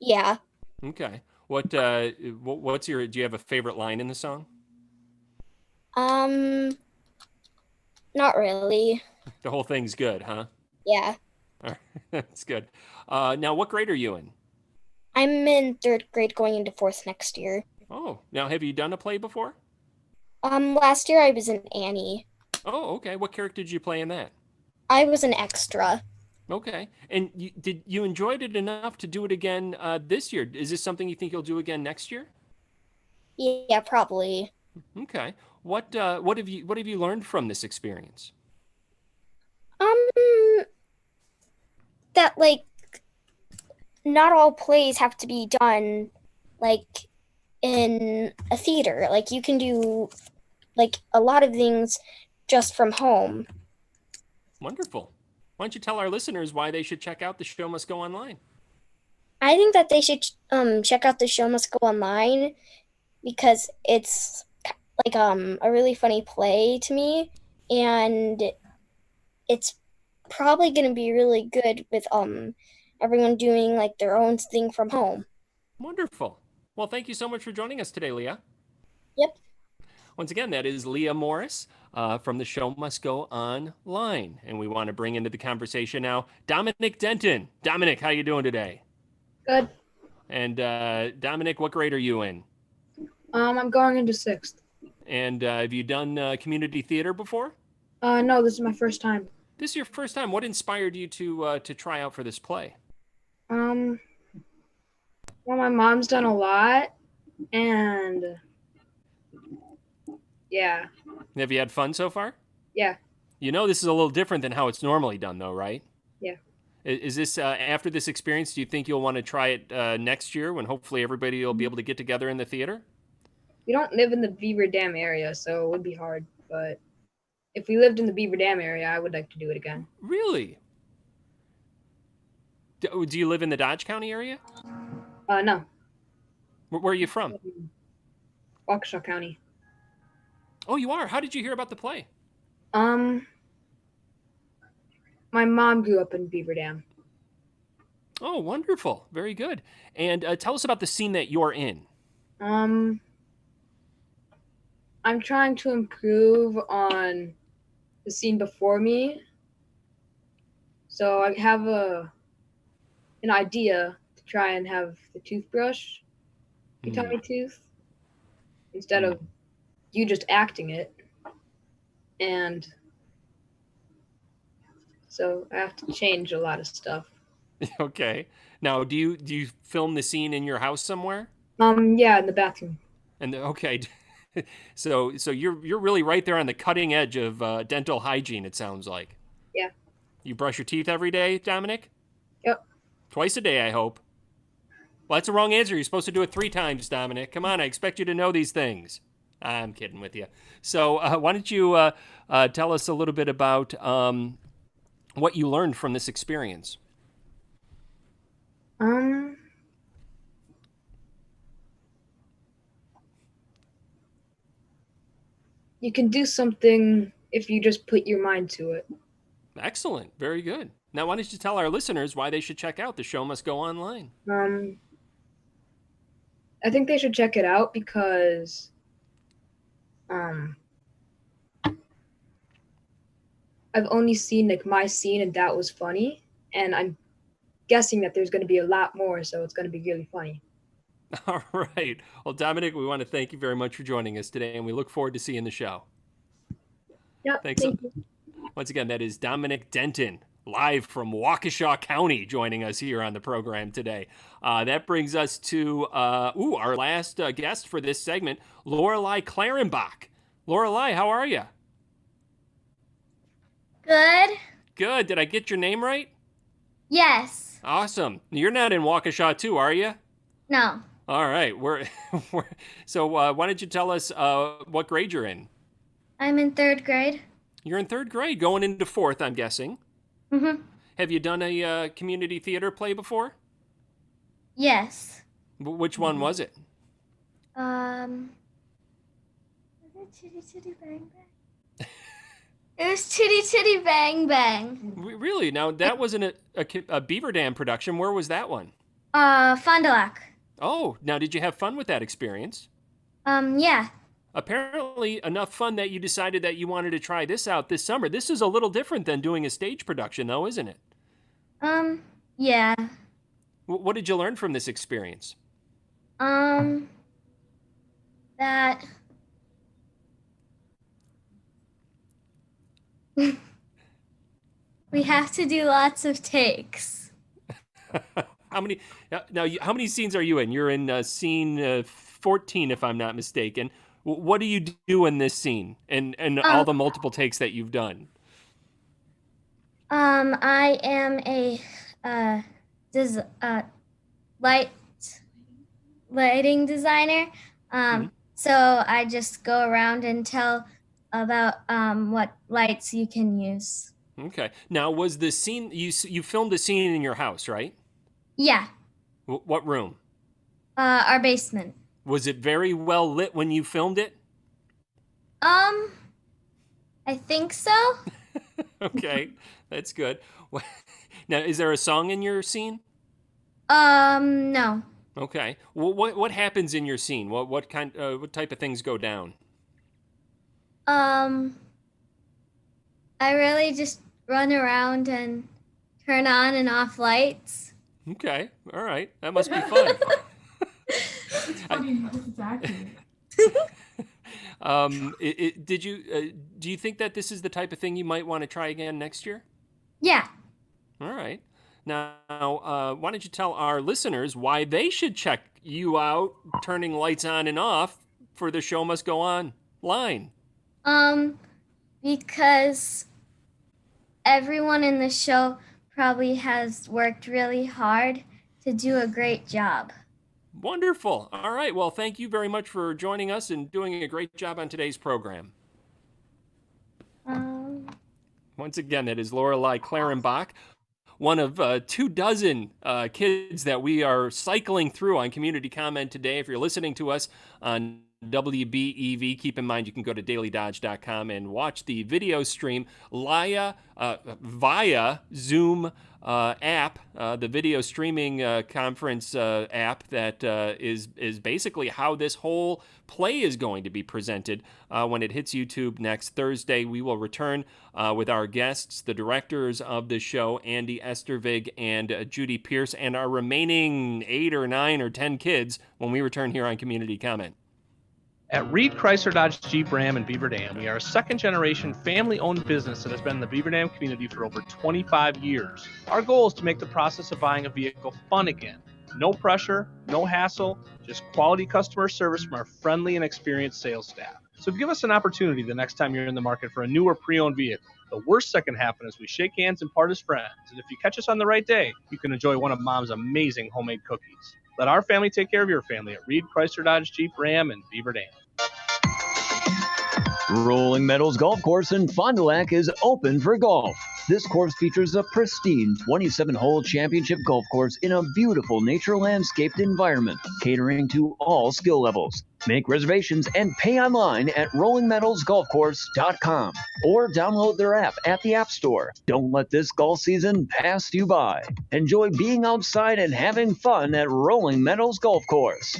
Yeah. Okay. What's do you have a favorite line in the song? Not really. The whole thing's good, huh? Yeah. All right. That's good. Now, what grade are you in? I'm in 3rd grade going into 4th next year. Oh, now have you done a play before? Last year I was in Annie. Oh, okay. What character did you play in that? I was an extra. Okay. And you enjoyed it enough to do it again this year? Is this something you think you'll do again next year? Yeah, probably. Okay. What have you learned from this experience? That like not all plays have to be done like in a theater. Like you can do like a lot of things just from home. Wonderful. Why don't you tell our listeners why they should check out The Show Must Go Online? I think that they should check out The Show Must Go Online because it's like a really funny play to me, and it's probably going to be really good with everyone doing like their own thing from home. Wonderful. Well, thank you so much for joining us today, Leah. Yep. Once again, that is Leah Morris from The Show Must Go Online. And we want to bring into the conversation now Dominic Denton. Dominic, how you doing today? Good. And Dominic, what grade are you in? I'm going into 6th. And have you done community theater before? No, this is my first time. This is your first time. What inspired you to try out for this play? Well, my mom's done a lot, and yeah. Have you had fun so far? Yeah. You know this is a little different than how it's normally done, though, right? Yeah. Is this after this experience? Do you think you'll want to try it next year when hopefully everybody will be able to get together in the theater? We don't live in the Beaver Dam area, so it would be hard. But if we lived in the Beaver Dam area, I would like to do it again. Really? Do you live in the Dodge County area? No. Where are you from? Waukesha County. Oh, you are? How did you hear about the play? My mom grew up in Beaver Dam. Oh, wonderful. Very good. And tell us about the scene that you're in. I'm trying to improve on the scene before me. So I have an idea to try and have the toothbrush be tummy tooth instead of you just acting it. And so I have to change a lot of stuff. Okay. Now, do you film the scene in your house somewhere? Yeah, in the bathroom. And okay. So you're really right there on the cutting edge of dental hygiene, it sounds like. Yeah. You brush your teeth every day, Dominic? Yep. Twice a day, I hope. Well, that's the wrong answer. You're supposed to do it 3 times, Dominic. Come on, I expect you to know these things. I'm kidding with you. So why don't you tell us a little bit about what you learned from this experience? You can do something if you just put your mind to it. Excellent. Very good. Now, why don't you tell our listeners why they should check out The Show Must Go Online? I think they should check it out because I've only seen like my scene and that was funny, and I'm guessing that there's going to be a lot more, so it's going to be really funny. All right. Well, Dominic, we want to thank you very much for joining us today, and we look forward to seeing the show. Yep. Thanks. Thank you. Once again, that is Dominic Denton, live from Waukesha County, joining us here on the program today. That brings us to our last guest for this segment, Lorelei Clarenbach. Lorelei, how are you? Good. Good. Did I get your name right? Yes. Awesome. You're not in Waukesha too, are you? No. All right. So why don't you tell us what grade you're in? I'm in 3rd grade. You're in 3rd grade, going into 4th, I'm guessing. Mm-hmm. Have you done a community theater play before? Yes. Which one was it? Was it Chitty Chitty Bang Bang? It was Chitty Chitty Bang Bang. Really? Now, that wasn't a Beaver Dam production. Where was that one? Fond du Lac. Oh, now did you have fun with that experience? Yeah. Apparently enough fun that you decided that you wanted to try this out this summer. This is a little different than doing a stage production, though, isn't it? Yeah. What did you learn from this experience? That we have to do lots of takes. How many scenes are you in? You're in scene 14, if I'm not mistaken. What do you do in this scene and all the multiple takes that you've done? I am a lighting designer. So I just go around and tell about what lights you can use. Okay. Now, was the scene you filmed a scene in your house, right? Yeah. What room? Our basement. Was it very well lit when you filmed it? I think so. Okay, that's good. Now, is there a song in your scene? No. Okay. Well, what happens in your scene? What type of things go down? I really just run around and turn on and off lights. Okay. All right. That must be fun. It's funny. This is accurate. Do you think that this is the type of thing you might want to try again next year? Yeah. All right. Now, why don't you tell our listeners why they should check you out turning lights on and off for The Show Must Go Online? Because everyone in the show probably has worked really hard to do a great job. Wonderful. All right. Well, thank you very much for joining us and doing a great job on today's program. Once again, that is Lorelei Clarenbach, one of 24 kids that we are cycling through on Community Comment today. If you're listening to us on WBEV, keep in mind you can go to dailydodge.com and watch the video stream via Zoom app, the video streaming conference app that is basically how this whole play is going to be presented when it hits YouTube next Thursday. We will return with our guests, the directors of the show, Andy Estervig and Judy Pierce, and our remaining 8 or 9 or 10 kids when we return here on Community Comment. At Reed Chrysler Dodge Jeep Ram in Beaver Dam, we are a second-generation family-owned business that has been in the Beaver Dam community for over 25 years. Our goal is to make the process of buying a vehicle fun again. No pressure, no hassle, just quality customer service from our friendly and experienced sales staff. So give us an opportunity the next time you're in the market for a new or pre-owned vehicle. The worst that can happen is we shake hands and part as friends. And if you catch us on the right day, you can enjoy one of Mom's amazing homemade cookies. Let our family take care of your family at Reed Chrysler Dodge Jeep Ram in Beaver Dam. Rolling Meadows Golf Course in Fond du Lac is open for golf. This course features a pristine 27-hole championship golf course in a beautiful nature landscaped environment, catering to all skill levels. Make reservations and pay online at rollingmeadowsgolfcourse.com or download their app at the App Store. Don't let this golf season pass you by. Enjoy being outside and having fun at Rolling Meadows Golf Course.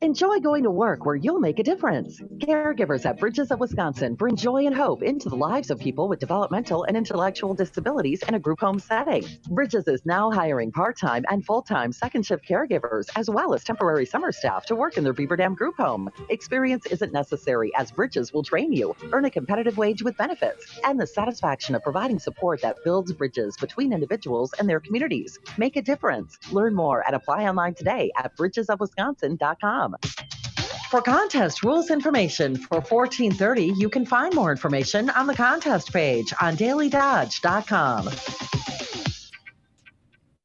Enjoy going to work where you'll make a difference. Caregivers at Bridges of Wisconsin bring joy and hope into the lives of people with developmental and intellectual disabilities in a group home setting. Bridges is now hiring part-time and full-time second-shift caregivers as well as temporary summer staff to work in their Beaver Dam group home. Experience isn't necessary as Bridges will train you, earn a competitive wage with benefits, and the satisfaction of providing support that builds bridges between individuals and their communities. Make a difference. Learn more and apply online today at bridgesofwisconsin.com. For contest rules information for 1430, you can find more information on the contest page on dailydodge.com.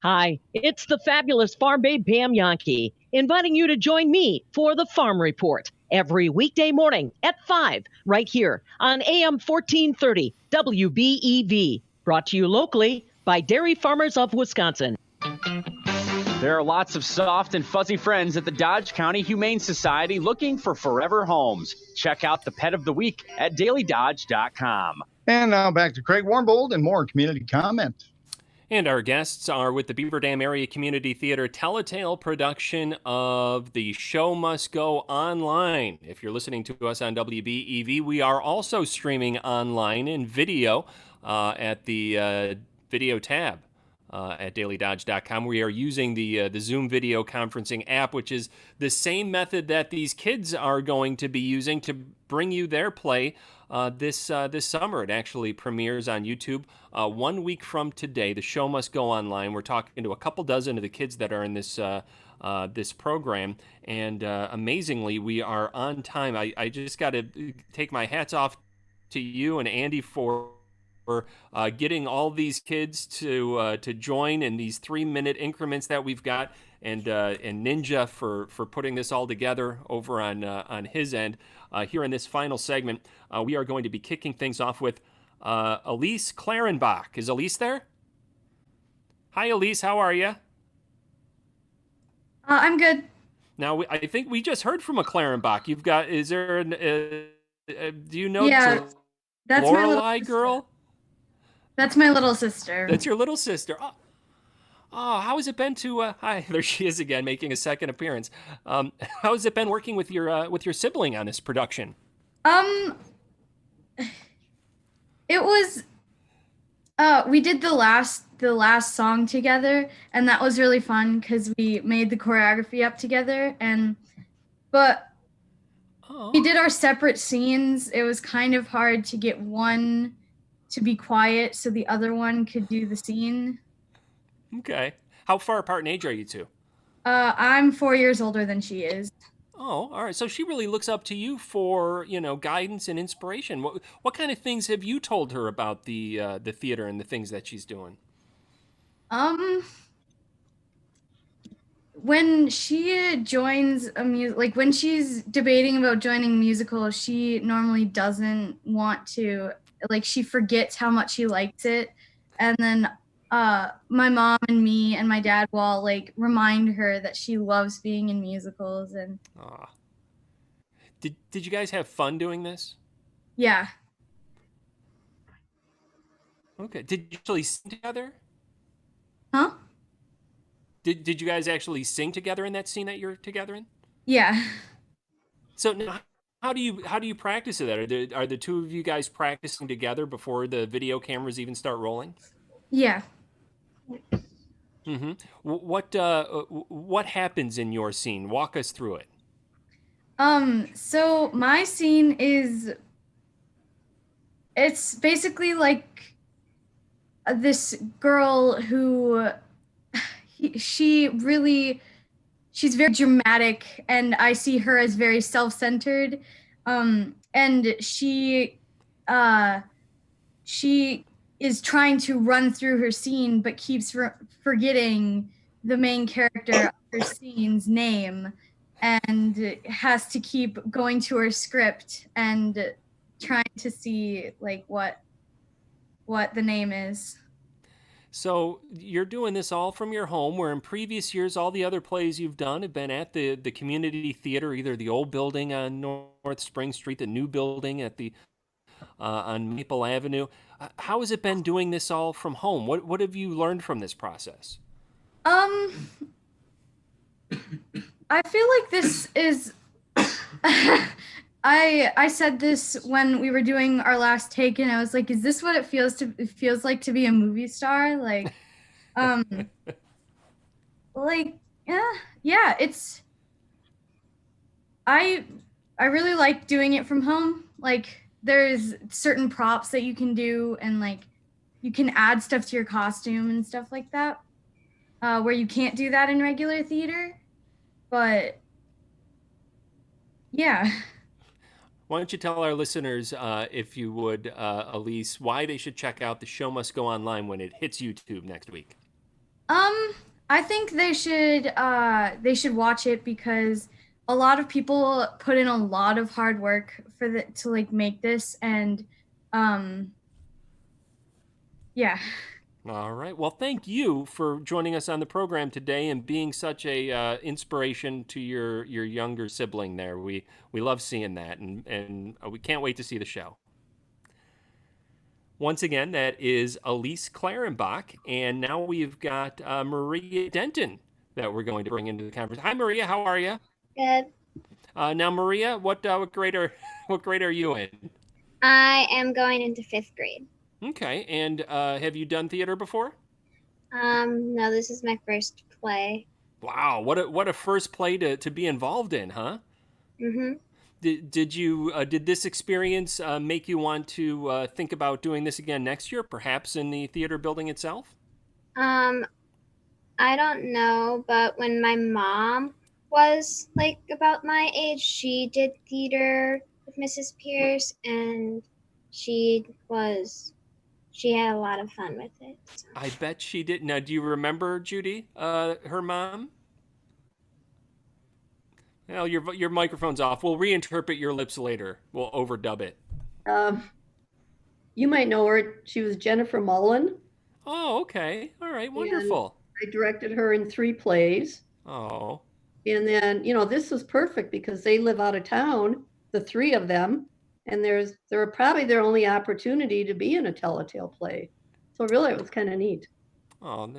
Hi, it's the fabulous Farm Babe Pam Yankee, inviting you to join me for the Farm Report every weekday morning at 5 right here on AM 1430 WBEV, brought to you locally by Dairy Farmers of Wisconsin. There are lots of soft and fuzzy friends at the Dodge County Humane Society looking for forever homes. Check out the Pet of the Week at dailydodge.com. And now back to Craig Warmbold and more Community Comment. And our guests are with the Beaver Dam Area Community Theater Telltale production of The Show Must Go Online. If you're listening to us on WBEV, we are also streaming online in video at the video tab. At dailydodge.com. We are using the Zoom video conferencing app, which is the same method that these kids are going to be using to bring you their play this summer. It actually premieres on YouTube 1 week from today. The Show Must Go Online. We're talking to a couple dozen of the kids that are in this this program, and amazingly, we are on time. I just got to take my hats off to you and Andy for getting all these kids to join in these 3-minute increments that we've got, and Ninja for putting this all together over on his end. Here in this final segment, we are going to be kicking things off with Elise Clarenbach. Is Elise there? Hi, Elise. How are you? I'm good. Now, I think we just heard from a Clarenbach. You've got, is there an, do you know? Yeah, that's my Lorelei girl? That's my little sister. That's your little sister. Oh, how has it been to? Hi, there she is again, making a second appearance. How has it been working with your sibling on this production? It was. We did the last song together, and that was really fun because we made the choreography up together. But we did our separate scenes. It was kind of hard to get one to be quiet so the other one could do the scene. Okay. How far apart in age are you two? I'm 4 years older than she is. Oh, all right. So she really looks up to you for, guidance and inspiration. What kind of things have you told her about the theater and the things that she's doing? When she joins like when she's debating about joining musicals, she normally doesn't want to, like she forgets how much she likes it. And then my mom and me and my dad will all like remind her that she loves being in musicals. And Did you guys have fun doing this? yeah. Okay. Did you actually sing together? Huh? Did you guys actually sing together in that scene that you're together in? Yeah. So now, how do you practice that? Are the two of you guys practicing together before the video cameras even start rolling? Yeah. Mm-hmm. What happens in your scene? Walk us through it. So my scene it's basically like this girl who she's very dramatic, and I see her as very self-centered. And she is trying to run through her scene, but keeps forgetting the main character of her scene's name, and has to keep going to her script and trying to see like what the name is. So you're doing this all from your home, where in previous years, all the other plays you've done have been at the community theater, either the old building on North Spring Street, the new building at the on Maple Avenue. How has it been doing this all from home? What have you learned from this process? I feel like this is I said this when we were doing our last take, and I was like, is this what it feels like to be a movie star? Like like yeah, it's I really like doing it from home. Like there's certain props that you can do, and like you can add stuff to your costume and stuff like that, where you can't do that in regular theater. But yeah. Why don't you tell our listeners, if you would, Elise, why they should check out The Show Must Go Online when it hits YouTube next week? I think they should watch it, because a lot of people put in a lot of hard work to like make this, and yeah. All right. Well, thank you for joining us on the program today and being such a inspiration to your younger sibling there. We love seeing that, and we can't wait to see the show. Once again, that is Elise Clarenbach, and now we've got Maria Denton that we're going to bring into the conversation. Hi, Maria. How are you? Good. Now, Maria, what grade are you in? I am going into 5th grade. Okay, and have you done theater before? No, this is my first play. Wow, what a first play to be involved in, huh? Mm-hmm. Did this experience make you want to think about doing this again next year, perhaps in the theater building itself? I don't know, but when my mom was like about my age, she did theater with Mrs. Pierce, and she had a lot of fun with it. So. I bet she did. Now, do you remember, Judy, her mom? Well, your microphone's off. We'll reinterpret your lips later. We'll overdub it. You might know her. She was Jennifer Mullen. Oh, okay. All right. Wonderful. And I directed her in 3 plays. Oh. And then, this was perfect because they live out of town, the 3 of them. And they're probably their only opportunity to be in a Telltale play. So really, it was kind of neat. Oh,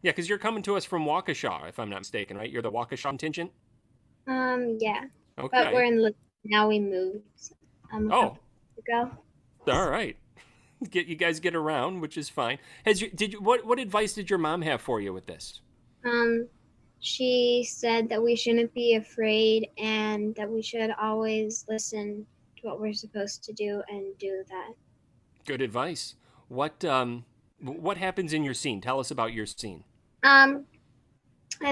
yeah, because you're coming to us from Waukesha, if I'm not mistaken, right? You're the Waukesha contingent? Yeah. Okay. But we're in now we moved. Oh. Ago. All right. You guys get around, which is fine. What advice did your mom have for you with this? She said that we shouldn't be afraid, and that we should always listen to what we're supposed to do and do that. Good advice. What happens in your scene? Tell us about your scene. I'm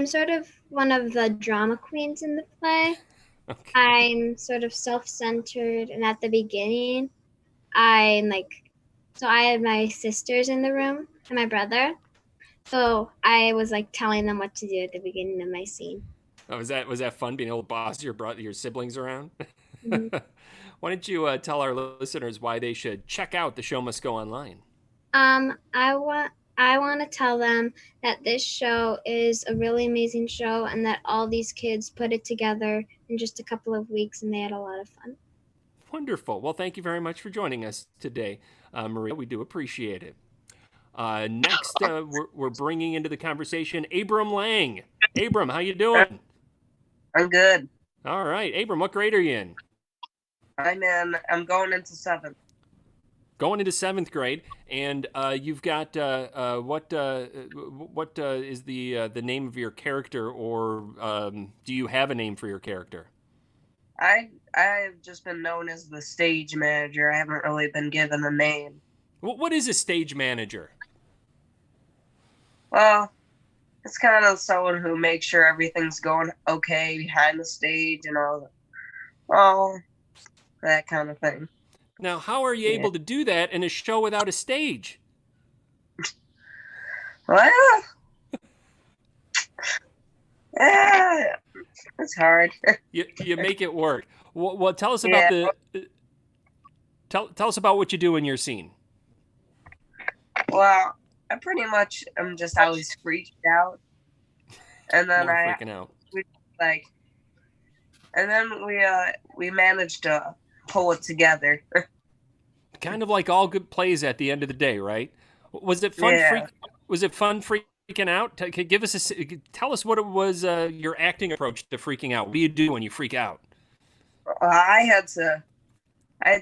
sort of one of the drama queens in the play. I'm sort of self-centered, and at the beginning, I'm like, so I had my sisters in the room and my brother. So I was like telling them what to do at the beginning of my scene. Oh, was that fun being able to boss your siblings around? Mhm. Why don't you tell our listeners why they should check out The Show Must Go Online? I want to tell them that this show is a really amazing show, and that all these kids put it together in just a couple of weeks, and they had a lot of fun. Wonderful. Well, thank you very much for joining us today, Maria. We do appreciate it. Next, we're bringing into the conversation Abram Lang. Abram, how you doing? I'm good. All right, Abram, what grade are you in? I'm going into 7th. Going into 7th grade, and you've got what is the name of your character, or do you have a name for your character? I've just been known as the stage manager. I haven't really been given a name. What is a stage manager? Well, it's kind of someone who makes sure everything's going okay behind the stage and all that kind of thing. Now, how are you able to do that in a show without a stage? Well, it's hard. You make it work. Well, tell us about tell us about what you do in your scene. Well, I pretty much am just always freaked out, and then freaking out. And then we managed to pull it together. Kind of like all good plays at the end of the day, right? Was it fun? Yeah. Was it fun freaking out? Tell us what it was. Your acting approach to freaking out. What do you do when you freak out? I had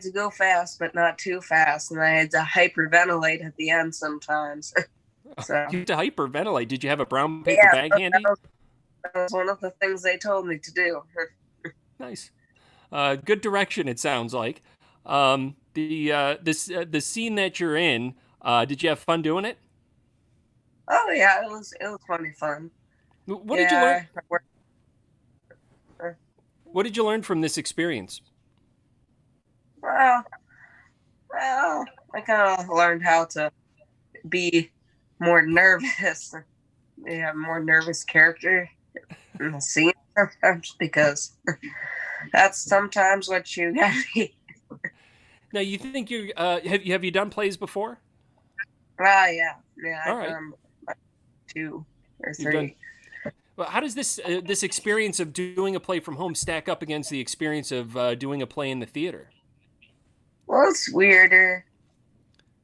to go fast, but not too fast, and I had to hyperventilate at the end sometimes. So You had to hyperventilate. Did you have a brown paper bag handy? That was one of the things they told me to do. Nice. Good direction, it sounds like. The scene that you're in, did you have fun doing it? Oh yeah, it was plenty fun. What did you learn? What did you learn from this experience? Well, I kind of learned how to be more nervous. Yeah, more nervous character in the scene sometimes, because that's sometimes what you gotta be. Now, you think you have you done plays before? Yeah. All I've right. done like 2 or You've 3. done- Well, how does this experience of doing a play from home stack up against the experience of doing a play in the theater? Well, it's weirder.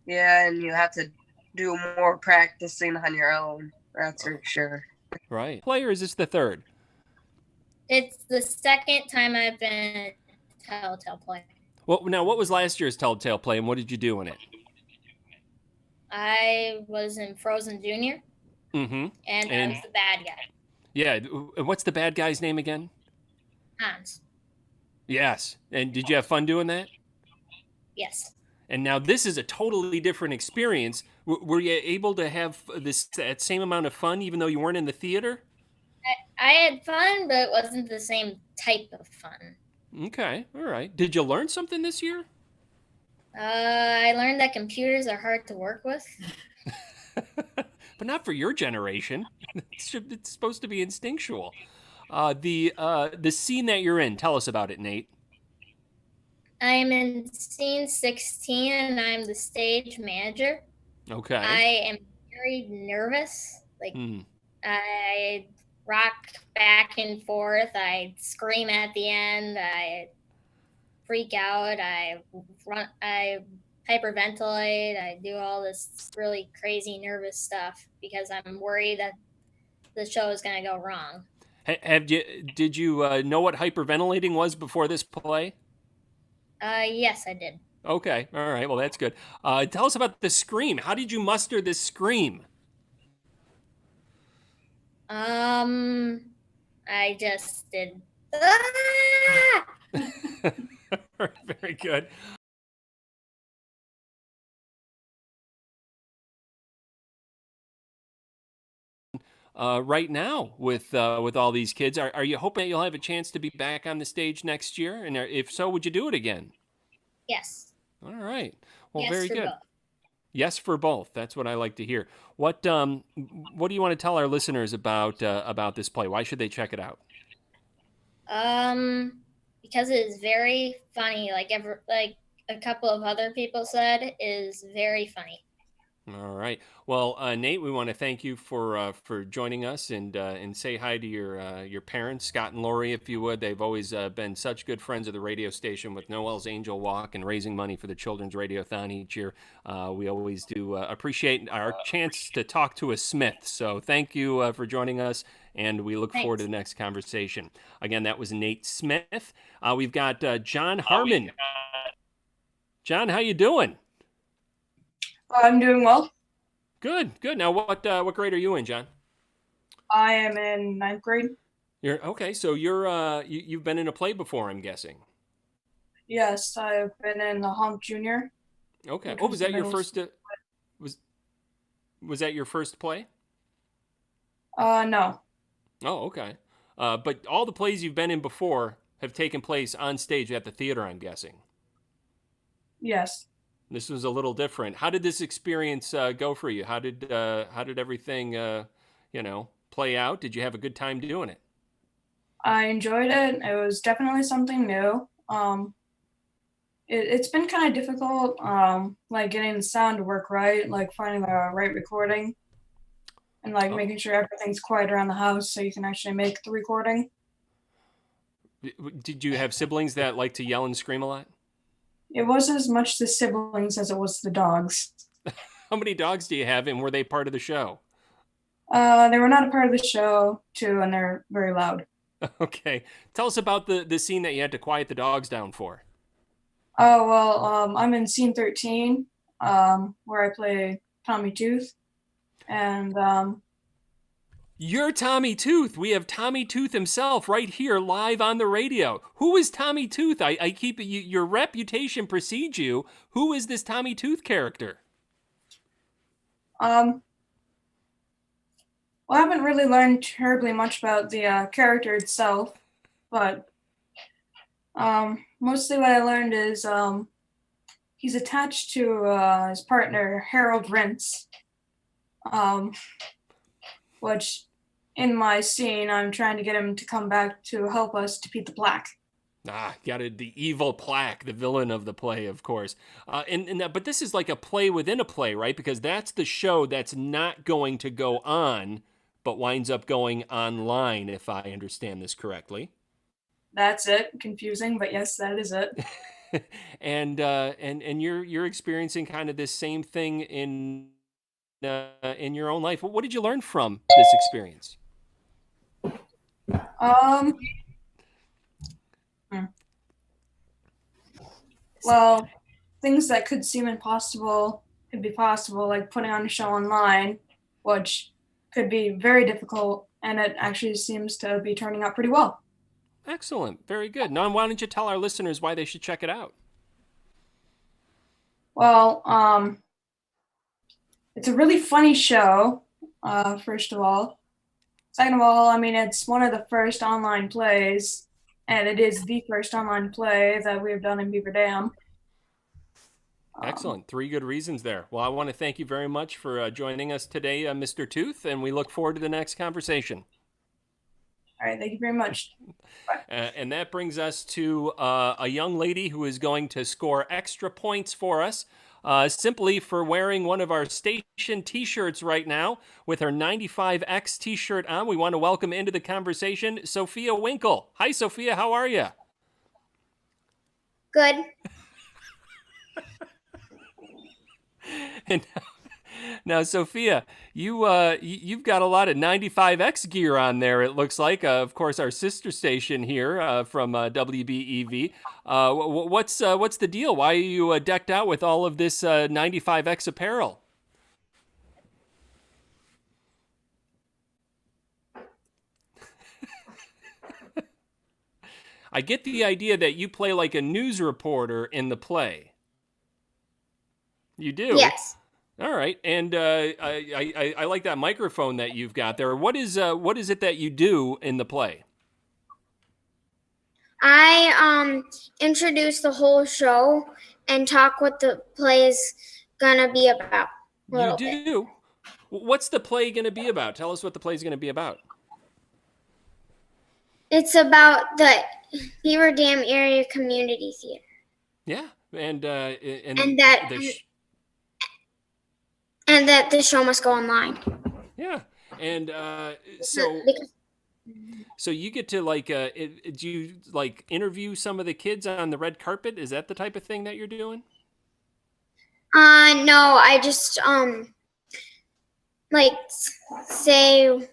Yeah, and you have to do more practicing on your own. That's for sure. Right. Play, or is this the third? It's the second time I've been in Telltale Play. Well, now, what was last year's Telltale Play, and what did you do in it? I was in Frozen Junior, Mm-hmm. and I was the bad guy, Yeah. What's the bad guy's name again? Hans. Yes. And did you have fun doing that? Yes. And now this is a totally different experience. Were you able to have that same amount of fun even though you weren't in the theater? I had fun, but it wasn't the same type of fun. Okay. All right. Did you learn something this year? I learned that computers are hard to work with. But not for your generation. It's supposed to be instinctual. The scene that you're in, tell us about it, Nate. I'm in scene 16, and I'm the stage manager. Okay. I am very nervous. I rock back and forth. I scream at the end. I freak out. I hyperventilate. I do all this really crazy nervous stuff because I'm worried that the show is going to go wrong. Did you know what hyperventilating was before this play? Yes, I did. Okay. All right. Well, that's good. Tell us about the scream. How did you muster this scream? I just did. Ah! Very good. right now with all these kids. Are you hoping that you'll have a chance to be back on the stage next year? And if so, would you do it again? Yes. All right. Well, Yes very for good. both. Yes for both. That's what I like to hear. What do you want to tell our listeners about this play? Why should they check it out? Because it is very funny. Like a couple of other people said, it is very funny. All right. Well, Nate, we want to thank you for joining us and say hi to your parents, Scott and Lori, if you would. They've always been such good friends of the radio station with Noel's Angel Walk and raising money for the Children's Radiothon each year. We always do appreciate our chance to talk to a Smith. So thank you for joining us, and we look forward to the next conversation. Again, that was Nate Smith. We've got John Harmon. John, how you doing? I'm doing well. Good. Now, what grade are you in, John? I am in 9th grade. You're okay. So you've been in a play before, I'm guessing. Yes, I've been in the Honk Junior. Okay. Oh, was that your first? Was that your first play? No. Oh, okay. But all the plays you've been in before have taken place on stage at the theater, I'm guessing. Yes. This was a little different. How did this experience go for you? How did everything play out? Did you have a good time doing it? I enjoyed it. It was definitely something new. It's been kind of difficult, like getting the sound to work right, like finding the right recording, and like making sure everything's quiet around the house so you can actually make the recording. Did you have siblings that like to yell and scream a lot? It wasn't as much the siblings as it was the dogs. How many dogs do you have, and were they part of the show? They were not a part of the show, too, and they're very loud. Okay. Tell us about the scene that you had to quiet the dogs down for. Oh, well, I'm in scene 13, where I play Tommy Tooth. And You're Tommy Tooth. We have Tommy Tooth himself right here live on the radio. Who is Tommy Tooth? I keep your reputation precedes you. Who is this Tommy Tooth character? Well, I haven't really learned terribly much about the character itself, but mostly what I learned is he's attached to his partner, Harold Rintz, which in my scene, I'm trying to get him to come back to help us defeat the Plaque. Got it. The evil Plaque, the villain of the play, of course. But this is like a play within a play, right? Because that's the show that's not going to go on, but winds up going online, if I understand this correctly. That's it. Confusing, but yes, that is it. And you're experiencing kind of this same thing in your own life. What did you learn from this experience? Well, things that could seem impossible could be possible, like putting on a show online, which could be very difficult, and it actually seems to be turning out pretty well. Excellent. Very good. Now, why don't you tell our listeners why they should check it out? Well, it's a really funny show, first of all. Second of all, I mean, it's one of the first online plays, and it is the first online play that we've done in Beaver Dam. Excellent. 3 good reasons there. Well, I want to thank you very much for joining us today, Mr. Tooth, and we look forward to the next conversation. All right. Thank you very much. And that brings us to a young lady who is going to score extra points for us simply for wearing one of our station T-shirts right now with her 95X T-shirt on. We want to welcome into the conversation Sophia Winkle. Hi, Sophia. How are you? Good. And now, Sophia, you've got a lot of 95X gear on there, it looks like. Of course, our sister station here from WBEV. What's the deal? Why are you decked out with all of this 95X apparel? I get the idea that you play like a news reporter in the play. You do? Yes. All right, and I like that microphone that you've got there. What is it that you do in the play? I introduce the whole show and talk what the play is gonna be about. You do. What's the play going to be about? Tell us what the play is going to be about. It's about the Beaver Dam Area Community Theater. Yeah, and that the show must go online. Yeah, and so you get to do you interview some of the kids on the red carpet? Is that the type of thing that you're doing? No, I just say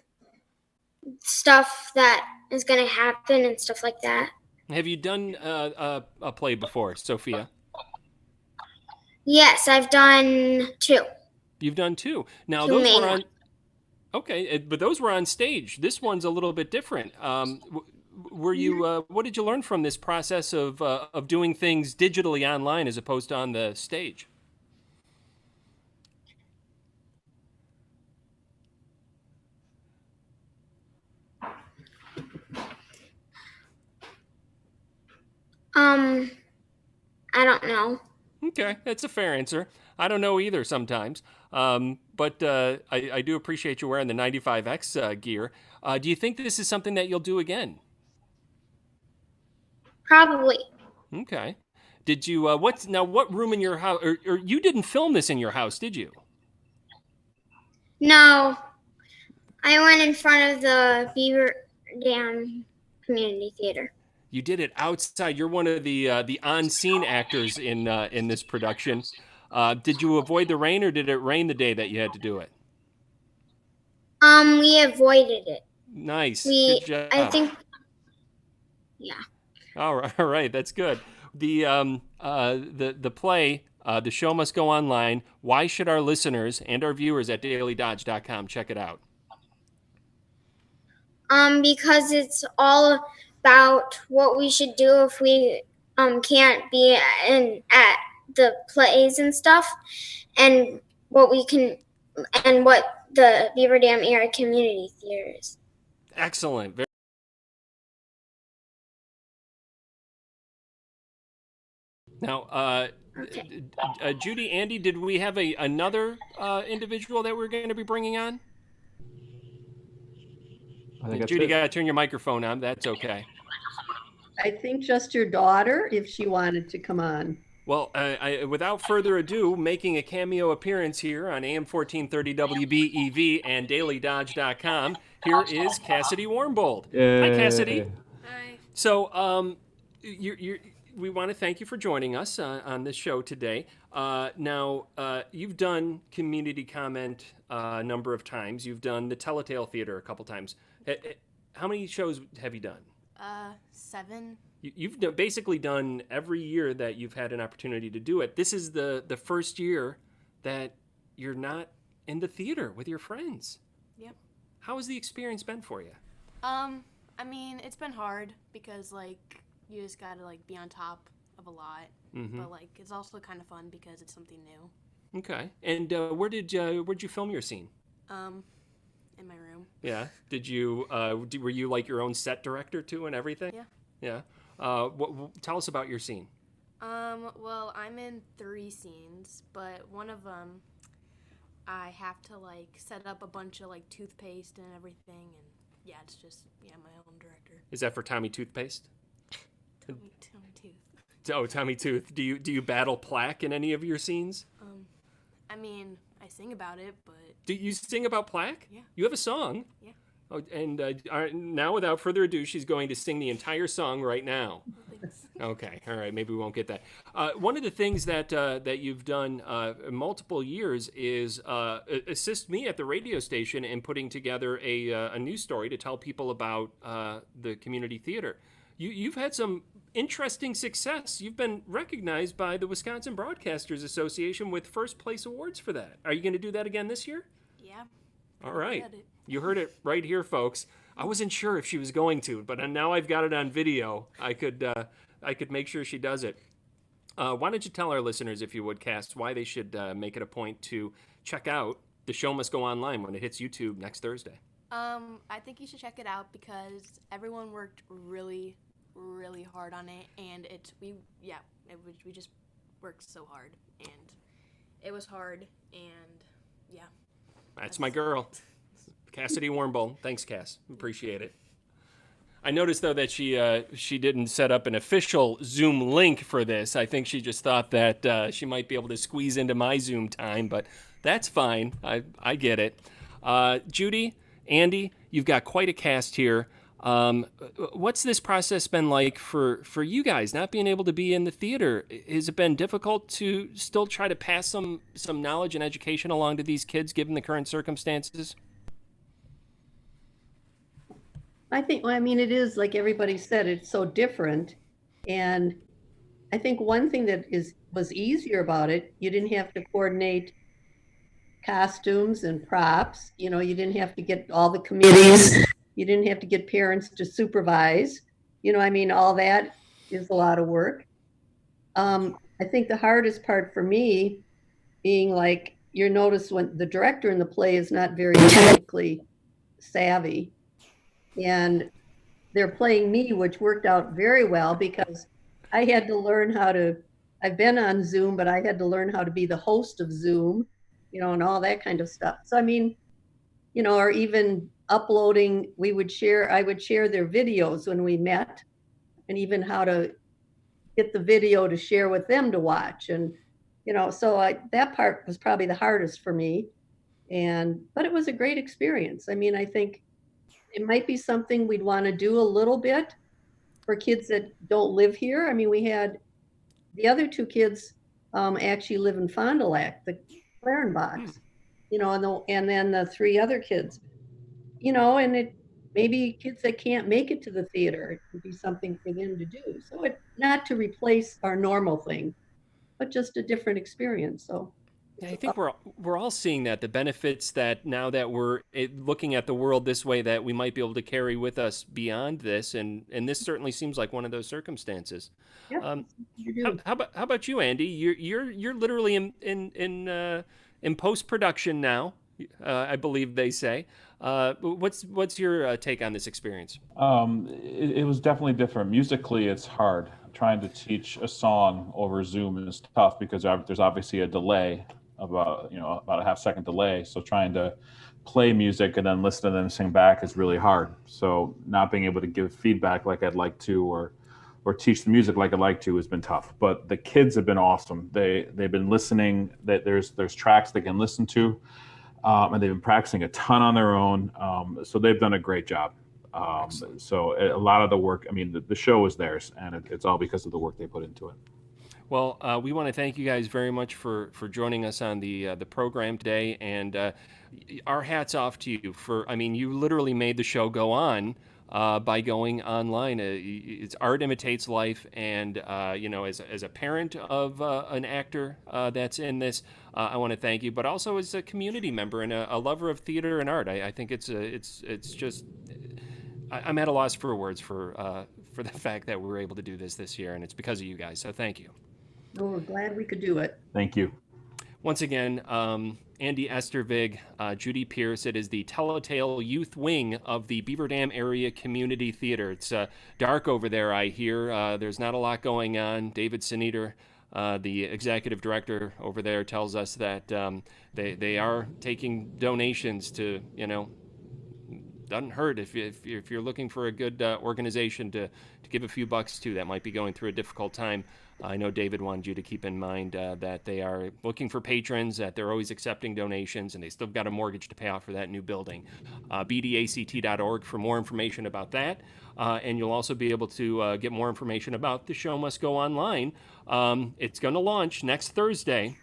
stuff that is gonna happen and stuff like that. Have you done a play before, Sophia? Yes, I've done 2. You've done 2. Now Two those main were on. ones. Okay, but those were on stage. This one's a little bit different. Were you? What did you learn from this process of doing things digitally online as opposed to on the stage? I don't know. Okay, that's a fair answer. I don't know either sometimes, but I do appreciate you wearing the 95X gear. Do you think this is something that you'll do again? Probably. Okay. Did you? What room in your house? Or you didn't film this in your house, did you? No, I went in front of the Beaver Dam Community Theater. You did it outside. You're one of the on-scene actors in this production. Did you avoid the rain, or did it rain the day that you had to do it? We avoided it. Nice. Good job. I think. Yeah. All right. That's good. The play, The Show Must Go Online. Why should our listeners and our viewers at dailydodge.com check it out? Because it's all about what we should do if we can't be at the plays and stuff, and what the Beaver Dam Area Community Theater is. Excellent. Now, Judy, Andy, did we have another individual that we're going to be bringing on? Judy, got to turn your microphone on. That's okay. I think just your daughter, if she wanted to come on. Well, without further ado, making a cameo appearance here on AM 1430 WBEV and dailydodge.com, here is Cassidy Warmbold. Hi, Cassidy. Hi. So, we want to thank you for joining us on this show today. Now, you've done community comment a number of times. You've done the Telltale Theater a couple times. How many shows have you done? 7. You've basically done every year that you've had an opportunity to do it. This is the first year that you're not in the theater with your friends. Yep. How has the experience been for you? I mean, it's been hard because you just gotta be on top of a lot, but it's also kind of fun because it's something new. Okay. And where'd you film your scene? In my room. Yeah. Did you were you your own set director too and everything? Yeah. Yeah. Tell us about your scene. Well, I'm in 3 scenes, but one of them I have to set up a bunch of toothpaste and everything, and yeah, it's just my own director. Is that for Tommy Toothpaste? Tommy Tooth. Oh, Tommy Tooth. Do you battle plaque in any of your scenes? I mean, I sing about it, but... Do you sing about plaque? Yeah. You have a song? Yeah. Oh, and now, without further ado, she's going to sing the entire song right now. Thanks. Okay, all right, maybe we won't get that. One of the things that you've done multiple years is assist me at the radio station in putting together a news story to tell people about the community theater. You've had some interesting success. You've been recognized by the Wisconsin Broadcasters Association with first place awards for that. Are you going to do that again this year? Yeah. All right. You heard it right here, folks. I wasn't sure if she was going to, but now I've got it on video. I could make sure she does it. Why don't you tell our listeners, if you would, Cass, why they should make it a point to check out The Show Must Go Online when it hits YouTube next Thursday? I think you should check it out because everyone worked really, really hard on it, and we just worked so hard, and it was hard, and yeah. That's my girl, Cassidy Warmbold. Thanks, Cass. Appreciate it. I noticed, though, that she didn't set up an official Zoom link for this. I think she just thought that she might be able to squeeze into my Zoom time, but that's fine. I get it. Judy, Andy, you've got quite a cast here. What's this process been like for you guys, not being able to be in the theater? Has it been difficult to still try to pass some knowledge and education along to these kids, given the current circumstances? It is, like everybody said, it's so different. And I think one thing that was easier about it, you didn't have to coordinate costumes and props. You didn't have to get all the committees. You didn't have to get parents to supervise. All that is a lot of work. I think the hardest part for me being like, you notice when the director in the play is not very technically savvy. And they're playing me, which worked out very well because I had to learn I've been on Zoom, but I had to learn how to be the host of Zoom, and all that kind of stuff. So, or even uploading, I would share their videos when we met, and even how to get the video to share with them to watch. And, that part was probably the hardest for me. But it was a great experience. I think it might be something we'd want to do a little bit for kids that don't live here. We had the other two kids actually live in Fond du Lac, the Clarenbachs, and then the three other kids, and it maybe kids that can't make it to the theater, it would be something for them to do. So not to replace our normal thing, but just a different experience. So. Yeah, I think we're all seeing that, the benefits that now that we're looking at the world this way, that we might be able to carry with us beyond this, and this certainly seems like one of those circumstances. Yeah, how about you, Andy? You're literally in post production now, I believe they say. What's your take on this experience? It was definitely different. Musically, it's hard. Trying to teach a song over Zoom is tough because there's obviously a delay, about a half-second delay. So trying to play music and then listen to them sing back is really hard. So not being able to give feedback like I'd like to, or teach the music like I'd like to, has been tough. But the kids have been awesome. They've been listening. There's tracks they can listen to, and they've been practicing a ton on their own. So they've done a great job. So a lot of the work, the show is theirs, and it's all because of the work they put into it. Well, we want to thank you guys very much for joining us on the program today, and our hats off to you you literally made the show go on by going online. It's art imitates life, and as a parent of an actor that's in this, I want to thank you, but also as a community member and a lover of theater and art. I think it's just. I'm at a loss for words for the fact that we were able to do this year, and it's because of you guys. So thank you. Well, we're glad we could do it. Thank you. Once again, Andy Estervig, Judy Pierce. It is the Telltale Youth Wing of the Beaver Dam Area Community Theater. It's dark over there, I hear. There's not a lot going on. David Sineater, the executive director over there, tells us that they are taking donations to, doesn't hurt if you're looking for a good organization to give a few bucks to that might be going through a difficult time. I know David wanted you to keep in mind that they are looking for patrons, that they're always accepting donations, and they still got a mortgage to pay off for that new building. bdact.org for more information about that. And you'll also be able to get more information about The Show Must Go Online. It's going to launch next Thursday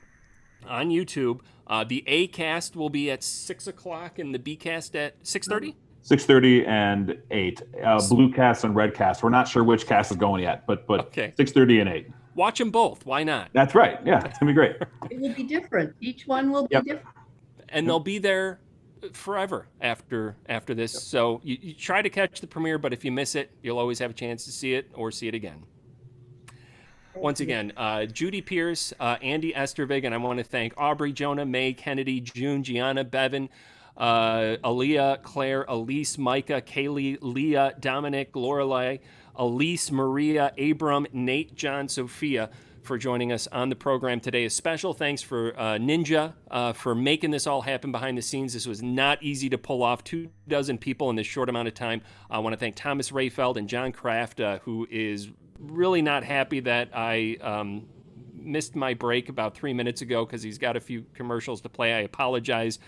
on YouTube. The A cast will be at 6 o'clock and the B cast at 6:30? 6:30 and 8. Blue cast and red cast. We're not sure which cast is going yet, but okay. 6:30 and 8. Watch them both. Why not? That's right. Yeah, it's going to be great. It will be different. Each one will be different. And they'll be there forever after this. So you try to catch the premiere, but if you miss it, you'll always have a chance to see it or see it again. once again, Judy Pierce, Andy Estervig, and I want to thank Aubrey, Jonah, May, Kennedy, June, Gianna, Bevan, Aaliyah, Claire, Elise, Micah, Kaylee, Leah, Dominic, Lorelai, Elise, Maria, Abram, Nate, John, Sophia, for joining us on the program today. A special thanks for Ninja for making this all happen behind the scenes. This was not easy to pull off, 24 people in this short amount of time. I want to thank Thomas Rayfeld and John Kraft, who is really not happy that I missed my break about 3 minutes ago because he's got a few commercials to play. I apologize,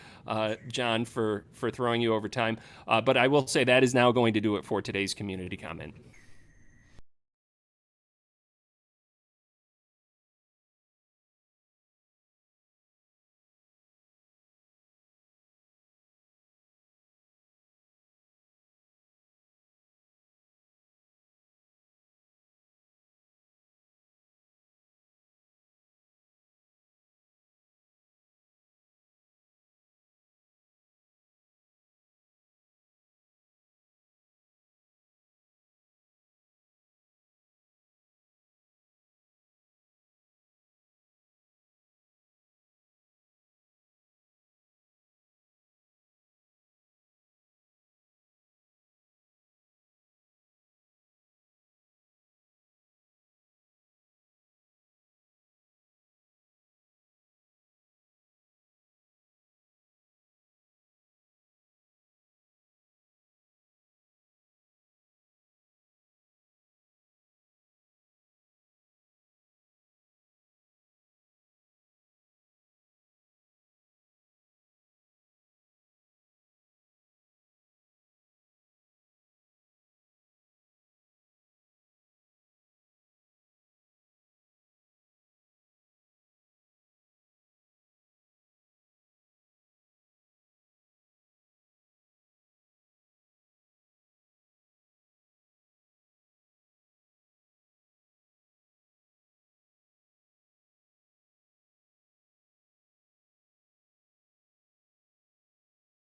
John, for throwing you over time. But I will say that is now going to do it for today's community comment.